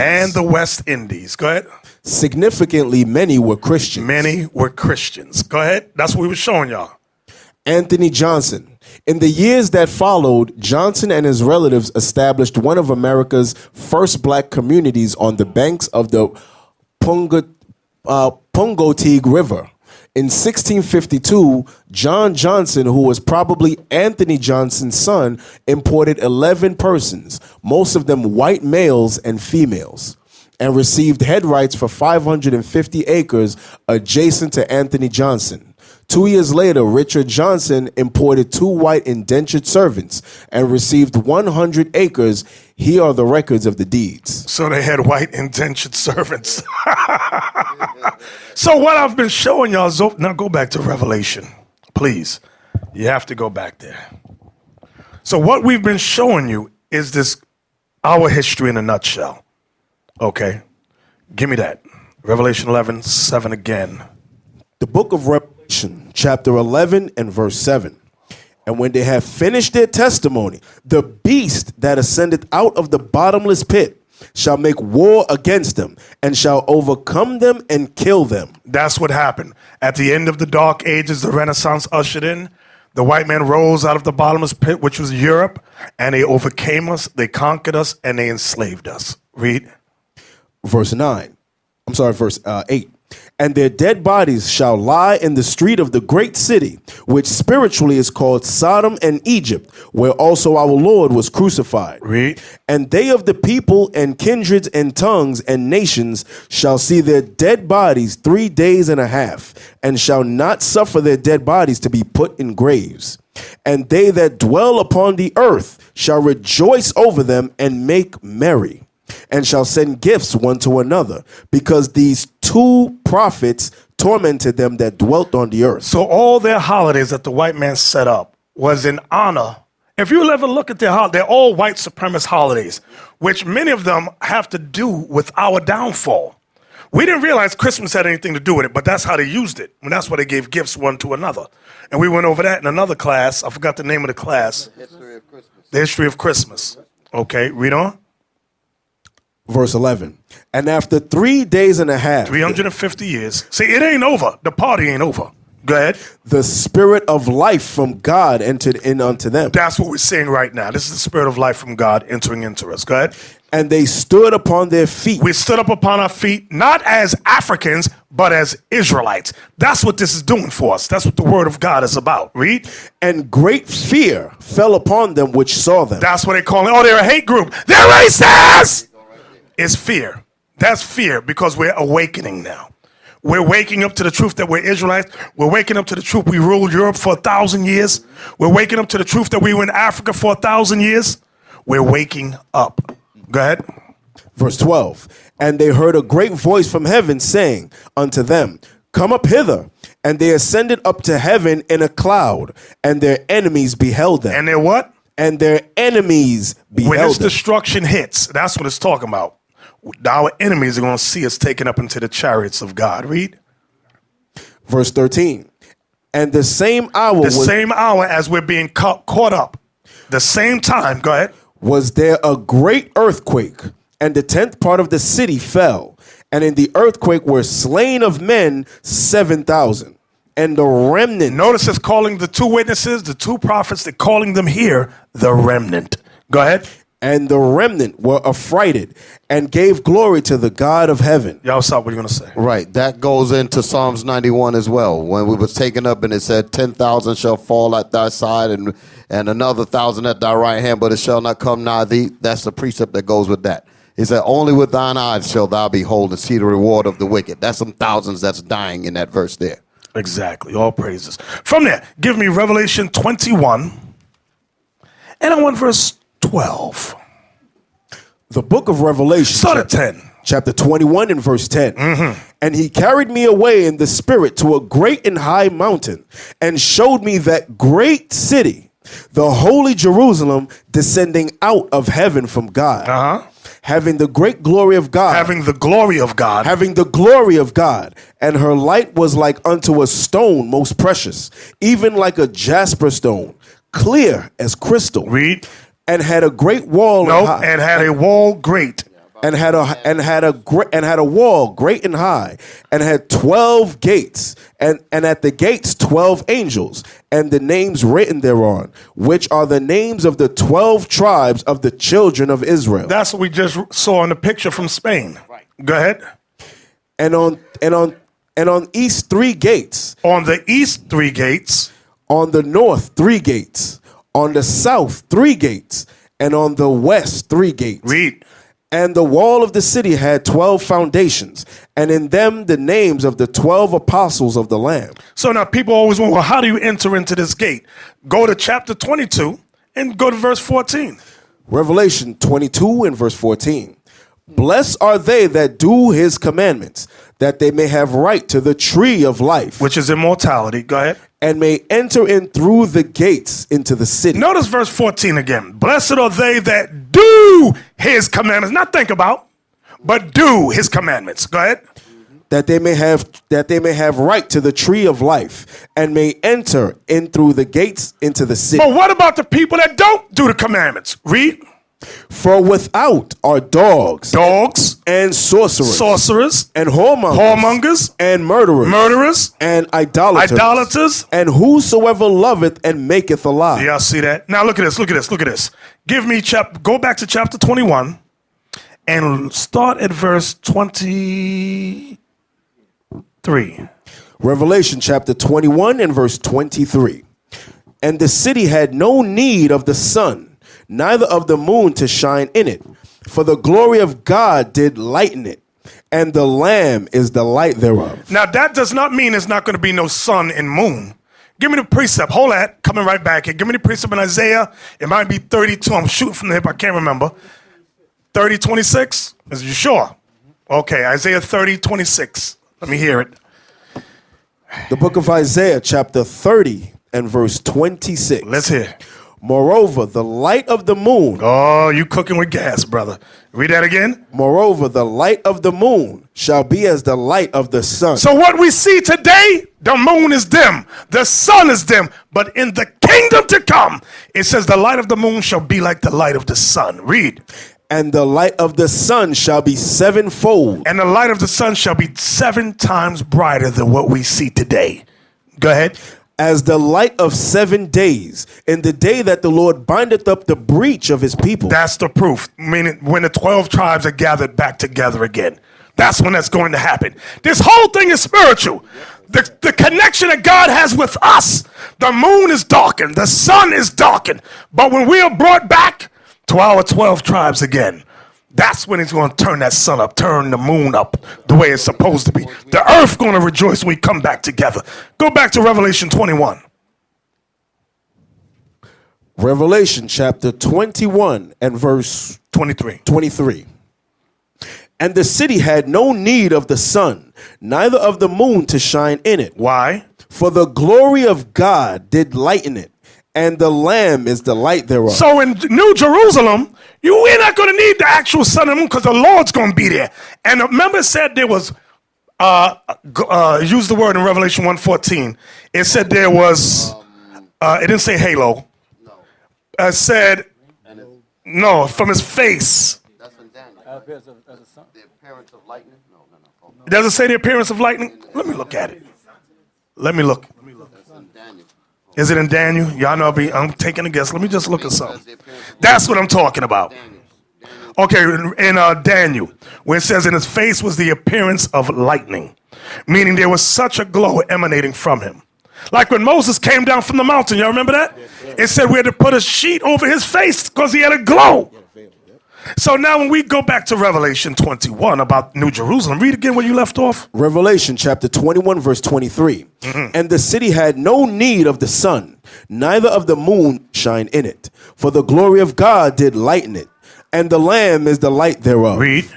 Go ahead. Significantly, many were Christians. Go ahead. That's what we were showing y'all. Anthony Johnson. In the years that followed, Johnson and his relatives established one of America's first black communities on the banks of the Pungoteague River. In 1652, John Johnson, who was probably Anthony Johnson's son, imported 11 persons, most of them white males and females, and received head rights for 550 acres adjacent to Anthony Johnson. 2 years later, Richard Johnson imported 2 white indentured servants and received 100 acres. Here are the records of the deeds. So they had white indentured servants. So what I've been showing y'all, now go back to Revelation, please. You have to go back there. So what we've been showing you is this, our history in a nutshell. Okay, give me that. Revelation 11:7 again. The book of Revelation, chapter 11 and verse 7. And when they have finished their testimony, the beast that ascended out of the bottomless pit shall make war against them and shall overcome them and kill them. That's what happened. At the end of the Dark Ages, the Renaissance ushered in. The white man rose out of the bottomless pit, which was Europe, and they overcame us, they conquered us, and they enslaved us. Read. Verse 8. And their dead bodies shall lie in the street of the great city, which spiritually is called Sodom and Egypt, where also our Lord was crucified. Read. And they of the people and kindreds and tongues and nations shall see their dead bodies 3 days and a half, and shall not suffer their dead bodies to be put in graves. And they that dwell upon the earth shall rejoice over them and make merry, and shall send gifts one to another, because these 2 prophets tormented them that dwelt on the earth. So all their holidays that the white man set up was in honor. If you ever look at their holidays, they're all white supremacist holidays, which many of them have to do with our downfall. We didn't realize Christmas had anything to do with it, but that's how they used it. And that's why they gave gifts one to another. And we went over that in another class. I forgot the name of the class. The history of Christmas. Okay, read on. Verse 11. And after 3 days and a half. 350 years. See, it ain't over. The party ain't over. Go ahead. The spirit of life from God entered in unto them. That's what we're seeing right now. This is the spirit of life from God entering into us. Go ahead. And they stood upon their feet. We stood up upon our feet, not as Africans, but as Israelites. That's what this is doing for us. That's what the word of God is about. Read. And great fear fell upon them which saw them. That's what they call it. Oh, they're a hate group. They're racist. It's fear. That's fear, because we're awakening now. We're waking up to the truth that we're Israelites. We're waking up to the truth we ruled Europe for 1,000 years. We're waking up to the truth that we were in Africa for 1,000 years. We're waking up. Go ahead. Verse 12. And they heard a great voice from heaven saying unto them, Come up hither. And they ascended up to heaven in a cloud, and their enemies beheld them. And they're what? And their enemies beheld When this them. destruction hits, that's what it's talking about. Our enemies are going to see us taken up into the chariots of God. Read. Verse 13. And the same hour The same hour as we're being caught up. The same time. Go ahead. was there a great earthquake, and the 10th part of the city fell. And in the earthquake were slain of men 7,000. And the remnant. Notice it's calling the two witnesses, the two prophets, they're calling them here the remnant. Go ahead. And the remnant were affrighted and gave glory to the God of heaven. Y'all stop. What are you going to say? Right. That goes into Psalms 91 as well. When we was taken up and it said 10,000 shall fall at thy side and another 1,000 at thy right hand, but it shall not come nigh thee. That's the precept that goes with that. It said, only with thine eyes shall thou behold and see the reward of the wicked. That's some thousands that's dying in that verse there. Exactly. All praises. From there, give me Revelation 21. And I want verse 12. The book of Revelation. Start at 10. Chapter 21 and verse 10. And he carried me away in the spirit to a great and high mountain and showed me that great city, the holy Jerusalem, descending out of heaven from God. Having the great glory of God. Having the glory of God. Having the glory of God. And her light was like unto a stone most precious, even like a jasper stone, clear as crystal. Read. And had a great wall. And had a wall great. And had a wall great and high, and had 12 gates, and at the gates 12 angels, and the names written thereon, which are the names of the 12 tribes of the children of Israel. That's what we just saw in the picture from Spain. Right. Go ahead. And on east 3 gates. On the east 3 gates. On the north 3 gates. On the south 3 gates, and on the west 3 gates. Read. And the wall of the city had 12 foundations, and in them the names of the 12 apostles of the Lamb. So now people always wonder, well, how do you enter into this gate? Go to chapter 22 and go to verse 14. Revelation 22 and verse 14. Blessed are they that do his commandments, that they may have right to the tree of life. Which is immortality. Go ahead. And may enter in through the gates into the city. Notice verse 14 again. Blessed are they that do his commandments. Not think about, but do his commandments. Go ahead. That they may have right to the tree of life, and may enter in through the gates into the city. But what about the people that don't do the commandments? Read. For without are dogs, and sorcerers, and whoremongers, and murderers, and idolaters, and whosoever loveth and maketh a lie. Y'all see that? Now look at this. Give me go back to chapter 21 and start at verse 23. Revelation chapter 21 and verse 23. And the city had no need of the sun, neither of the moon to shine in it, for the glory of God did lighten it, and the Lamb is the light thereof. Now that does not mean there's not going to be no sun and moon. Give me the precept. Hold that. Coming right back here. Give me the precept in Isaiah. It might be 32. I'm shooting from the hip. I can't remember. 30:26? Is you sure? Okay, Isaiah 30:26. Let me hear it. The book of Isaiah chapter 30 and verse 26. Let's hear. Moreover, the light of the moon. Oh, you cooking with gas, brother. Read that again. Moreover, the light of the moon shall be as the light of the sun. So what we see today, the moon is dim, the sun is dim, but in the kingdom to come, it says the light of the moon shall be like the light of the sun. Read. And the light of the sun shall be sevenfold. And the light of the sun shall be 7 times brighter than what we see today. Go ahead. As the light of 7 days, in the day that the Lord bindeth up the breach of his people. That's the proof. Meaning when the 12 tribes are gathered back together again. That's when that's going to happen. This whole thing is spiritual. The connection that God has with us. The moon is darkened. The sun is darkened. But when we are brought back to our 12 tribes again, That's when he's going to turn that sun up, turn the moon up the way it's supposed to be. The earth going to rejoice when we come back together. Go back to Revelation 21. Revelation chapter 21 and verse 23. And the city had no need of the sun, neither of the moon to shine in it. Why? For the glory of God did lighten it, and the Lamb is the light thereof. So in New Jerusalem, we're not going to need the actual sun and moon because the Lord's going to be there. And remember it said there was, use the word in Revelation 1:14. It said there was, it didn't say halo. It said, no, from his face. That's in Daniel. The appearance of lightning? No. Does it say the appearance of lightning? Let me look at it. Let me look. That's in Daniel. Is it in Daniel? Y'all know I'm taking a guess. Let me just look at something. That's what I'm talking about. Okay, in Daniel, where it says in his face was the appearance of lightning, meaning there was such a glow emanating from him. Like when Moses came down from the mountain, y'all remember that? It said we had to put a sheet over his face because he had a glow. So now when we go back to Revelation 21 about New Jerusalem, read again where you left off. Revelation chapter 21 verse 23. And the city had no need of the sun, neither of the moon shine in it. For the glory of God did lighten it, and the Lamb is the light thereof. Read.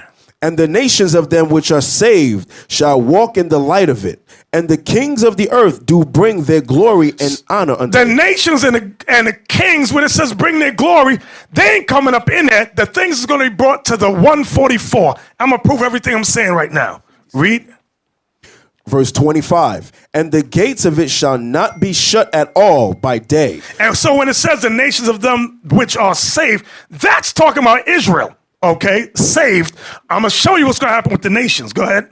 And the nations of them which are saved shall walk in the light of it. And the kings of the earth do bring their glory and honor unto the it. nations and the kings, when it says bring their glory, they ain't coming up in there. The things is going to be brought to the 144. I'm going to prove everything I'm saying right now. Read. Verse 25. And the gates of it shall not be shut at all by day. And so when it says the nations of them which are saved, that's talking about Israel. Okay, saved. I'm going to show you what's going to happen with the nations. Go ahead.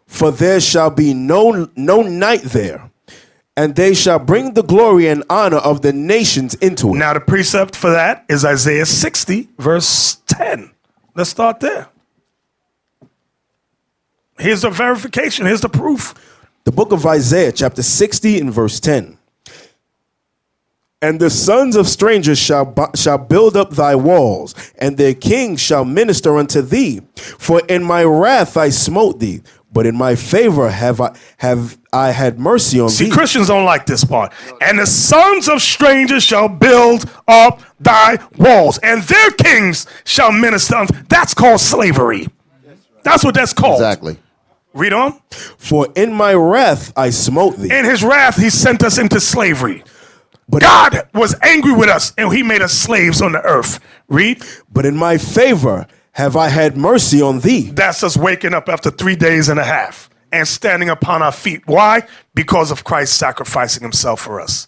For there shall be no night there, and they shall bring the glory and honor of the nations into it. Now the precept for that is Isaiah 60, verse 10. Let's start there. Here's the verification. Here's the proof. The book of Isaiah, chapter 60 and verse 10. And the sons of strangers shall build up thy walls, and their kings shall minister unto thee. For in my wrath I smote thee, but in my favor have I had mercy on thee. See, Christians don't like this part. And the sons of strangers shall build up thy walls, and their kings shall minister unto. That's called slavery. That's what that's called. Exactly. Read on. For in my wrath I smote thee. In his wrath he sent us into slavery. But God was angry with us, and he made us slaves on the earth. Read. But in my favor have I had mercy on thee. That's us waking up after 3 days and a half and standing upon our feet. Why? Because of Christ sacrificing himself for us.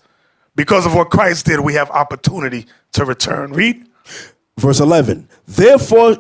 Because of what Christ did, we have opportunity to return. Read. Verse 11. Therefore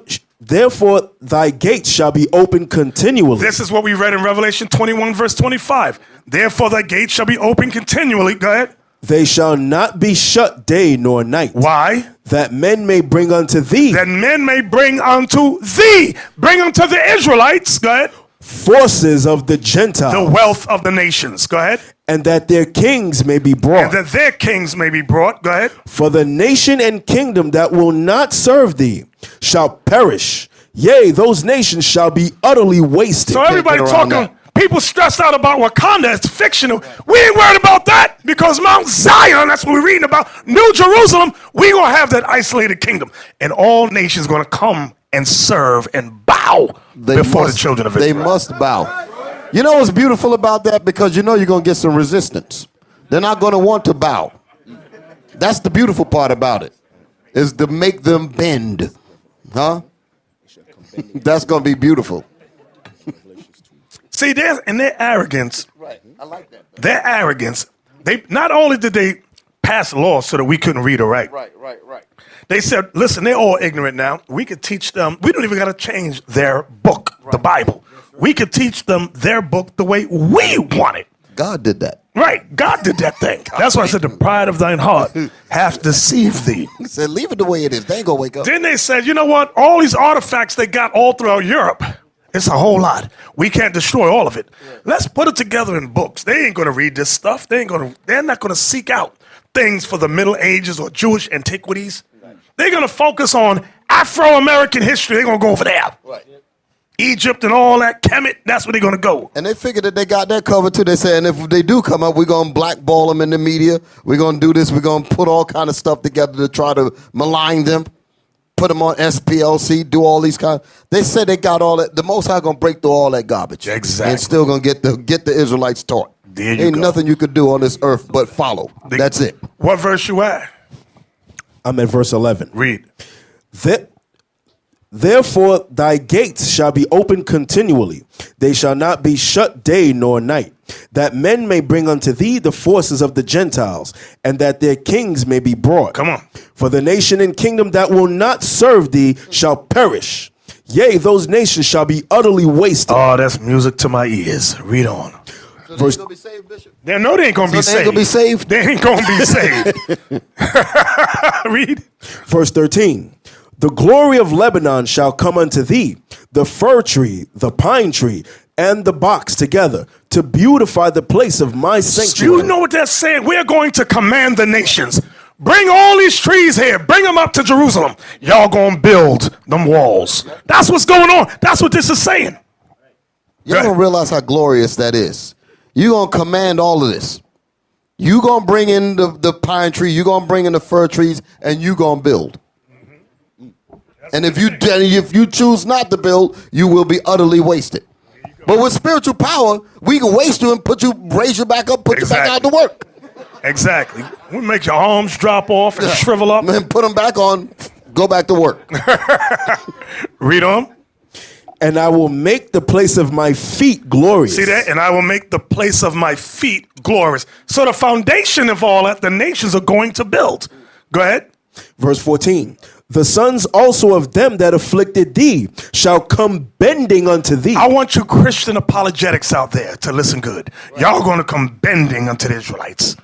thy gates shall be open continually. This is what we read in Revelation 21, verse 25. Therefore thy gates shall be open continually. Go ahead. They shall not be shut day nor night. Why? That men may bring unto thee. That men may bring unto thee. Bring unto the Israelites. Go ahead. Forces of the Gentiles. The wealth of the nations. Go ahead. And that their kings may be brought. And that their kings may be brought. Go ahead. For the nation and kingdom that will not serve thee shall perish. Yea, those nations shall be utterly wasted. So everybody talking, people stressed out about Wakanda. It's fictional. We ain't worried about that because Mount Zion, that's what we're reading about. New Jerusalem, we going to have that isolated kingdom. And all nations going to come and serve and bow before the children of Israel. They must bow. You know what's beautiful about that? Because you know you're going to get some resistance. They're not going to want to bow. That's the beautiful part about it, is to make them bend. Huh? That's going to be beautiful. See, their arrogance. Right. I like that. Their arrogance. They not only did they pass laws so that we couldn't read or write. Right. They said, listen, they're all ignorant now. We could teach them. We don't even got to change their book, the Bible. We could teach them their book the way we want it. God did that. Right. God did that thing. That's why I said the pride of thine heart hath deceived thee. He said, leave it the way it is. They ain't going to wake up. Then they said, you know what? All these artifacts they got all throughout Europe, it's a whole lot. We can't destroy all of it. Let's put it together in books. They ain't going to read this stuff. They're not going to seek out things for the Middle Ages or Jewish antiquities. They're going to focus on Afro-American history, they're going to go over there. Right. Egypt and all that, Kemet, that's where they're going to go. And they figured that they got that covered too. They said, and if they do come up, we're going to blackball them in the media. We're going to do this. We're going to put all kind of stuff together to try to malign them, put them on SPLC, do all these kind. They said they got all that. The Most High going to break through all that garbage. Exactly. And still going to get the Israelites taught. There you Ain't go. nothing you could do on this earth but follow. That's it. What verse you at? I'm at verse 11. Read. Therefore thy gates shall be open continually. They shall not be shut day nor night, that men may bring unto thee the forces of the Gentiles, and that their kings may be brought. Come on. For the nation and kingdom that will not serve thee shall perish. Yea, those nations shall be utterly wasted. Oh, that's music to my ears. Read on. So Verse- they gonna be saved, Bishop? No, they ain't going to be So they saved. ain't gonna be saved? They ain't going to be saved. Read. Verse 13. The glory of Lebanon shall come unto thee, the fir tree, the pine tree, and the box together, to beautify the place of my sanctuary. You know what they're saying? We're going to command the nations. Bring all these trees here. Bring them up to Jerusalem. Y'all going to build them walls. That's what's going on. That's what this is saying. Y'all don't realize how glorious that is. You're going to command all of this. You're going to bring in the pine tree. You're going to bring in the fir trees, and you're going to build. And if you choose not to build, you will be utterly wasted. But with spiritual power, we can waste you and raise you back up, put you back out to work. Exactly. We make your arms drop off and shrivel up. And put them back on, go back to work. Read on. And I will make the place of my feet glorious. See that? And I will make the place of my feet glorious. So the foundation of all that the nations are going to build. Go ahead. Verse 14. The sons also of them that afflicted thee shall come bending unto thee. I want you Christian apologetics out there to listen good. Y'all going to come bending unto the Israelites.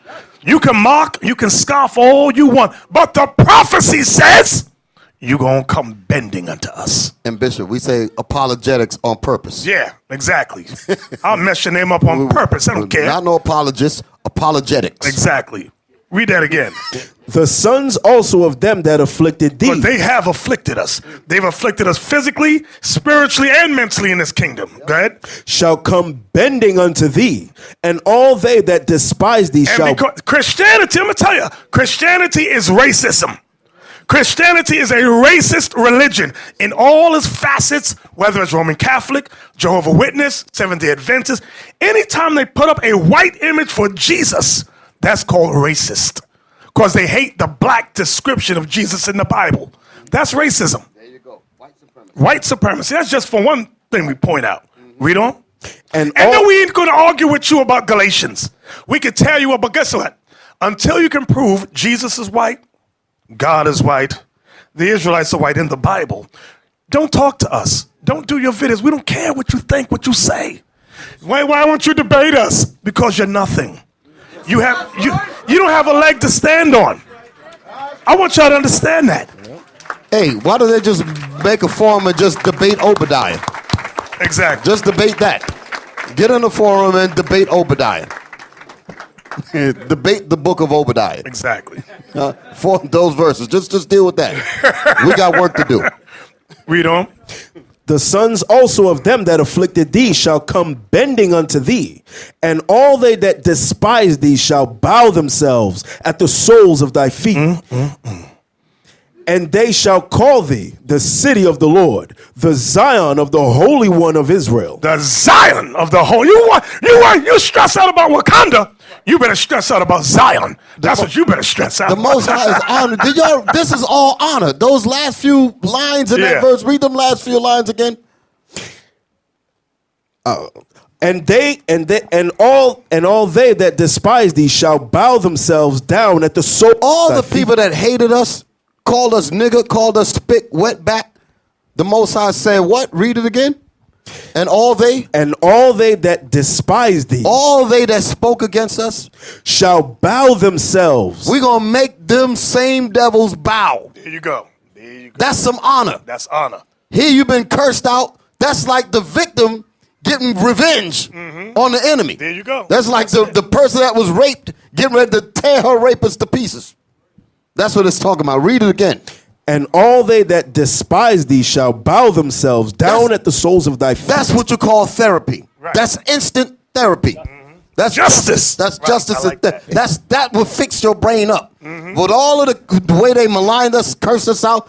You can mock, you can scoff all you want, but the prophecy says you're going to come bending unto us. And Bishop, we say apologetics on purpose. Yeah, exactly. I'll mess your name up on purpose. I don't care. Not no apologists, apologetics. Exactly. Read that again. The sons also of them that afflicted thee. But they have afflicted us. They've afflicted us physically, spiritually, and mentally in this kingdom. Go ahead. Shall come bending unto thee, and all they that despise thee And shall. because Christianity, I'm going to tell you, Christianity is racism. Christianity is a racist religion in all its facets, whether it's Roman Catholic, Jehovah's Witness, Seventh-day Adventist. Anytime they put up a white image for Jesus, that's called racist. Because they hate the black description of Jesus in the Bible. That's racism. There you go. White supremacy. White supremacy. That's just for one thing we point out. Read on. And then we ain't going to argue with you about Galatians. We can tell you, but guess what? Until you can prove Jesus is white, God is white, the Israelites are white in the Bible, don't talk to us. Don't do your videos. We don't care what you think, what you say. Why won't you debate us? Because you're nothing. You don't have a leg to stand on. I want y'all to understand that. Hey, why don't they just make a forum and just debate Obadiah? Exactly. Just debate that. Get in the forum and debate Obadiah. Debate the book of Obadiah. Exactly. For those verses. Just deal with that. We got work to do. Read on. The sons also of them that afflicted thee shall come bending unto thee, and all they that despise thee shall bow themselves at the soles of thy feet. And they shall call thee the city of the Lord, the Zion of the Holy One of Israel. The Zion of the whole. You stress out about Wakanda. You better stress out about Zion. That's what you better stress out. The Most High is honor. This is all honor. Those last few lines in that verse. Read them last few lines again. And all they that despise thee shall bow themselves down at the soul. All the people that hated us, called us nigger, called us spit, wetback. The Most High said what? Read it again. And all they that despise thee, all they that spoke against us, shall bow themselves. We're going to make them same devils bow. There you go. That's some honor. That's honor. Here you've been cursed out. That's like the victim getting revenge on the enemy. There you go. That's like the person that was raped getting ready to tear her rapist to pieces. That's what it's talking about. Read it again. And all they that despise thee shall bow themselves down at the soles of thy feet. That's what you call therapy. Right. That's instant therapy. That's justice. That's justice. Like that will fix your brain up. With all of the way they maligned us, cursed us out,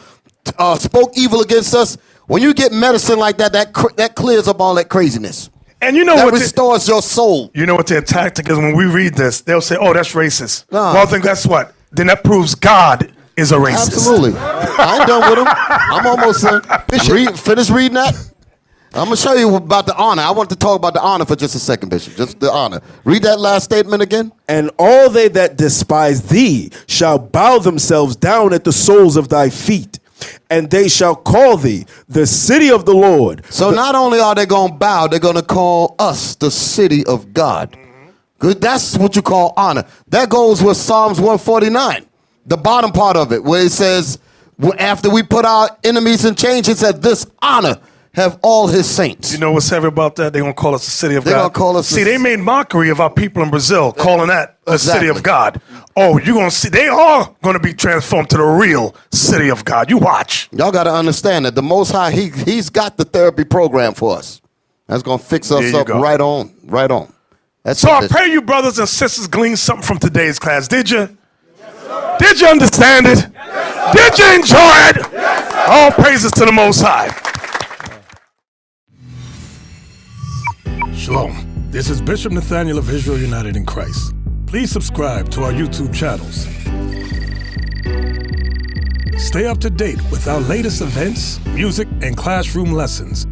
spoke evil against us, when you get medicine like that, that clears up all that craziness. And you know that what restores your soul. You know what their tactic is when we read this? They'll say, "Oh, that's racist." Well, I think that's what. Then that proves God is a racist. Absolutely. I ain't done with him. I'm almost done. Finish reading that. I'm going to show you about the honor. I want to talk about the honor for just a second, Bishop. Just the honor. Read that last statement again. And all they that despise thee shall bow themselves down at the soles of thy feet, and they shall call thee the city of the Lord. So not only are they going to bow, they're going to call us the city of God. Good. That's what you call honor. That goes with Psalms 149, the bottom part of it, where it says, after we put our enemies in chains, it said, this honor have all his saints. You know what's heavy about that? They're going to call us the city of God. They're going to call us. See, they made mockery of our people in Brazil, calling that a city of God. Oh, you're going to see, they are going to be transformed to the real city of God. You watch. Y'all got to understand that the Most High, he's got the therapy program for us. That's going to fix us up right on, right on. So I pray you brothers and sisters glean something from today's class. Did you? Yes, did you understand it? Yes, did you enjoy it? Yes, all praises to the Most High. Shalom. This is Bishop Nathaniel of Israel United in Christ. Please subscribe to our YouTube channels. Stay up to date with our latest events, music, and classroom lessons.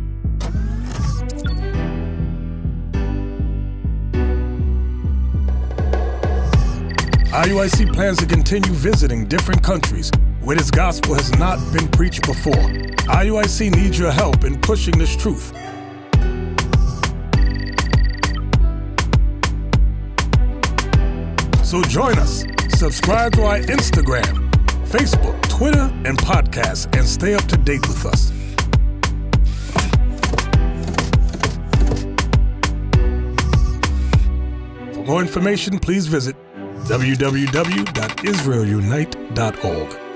IUIC plans to continue visiting different countries where this gospel has not been preached before. IUIC needs your help in pushing this truth. So join us, subscribe to our Instagram, Facebook, Twitter, and podcasts, and stay up to date with us. For more information, please visit www.israelunite.org.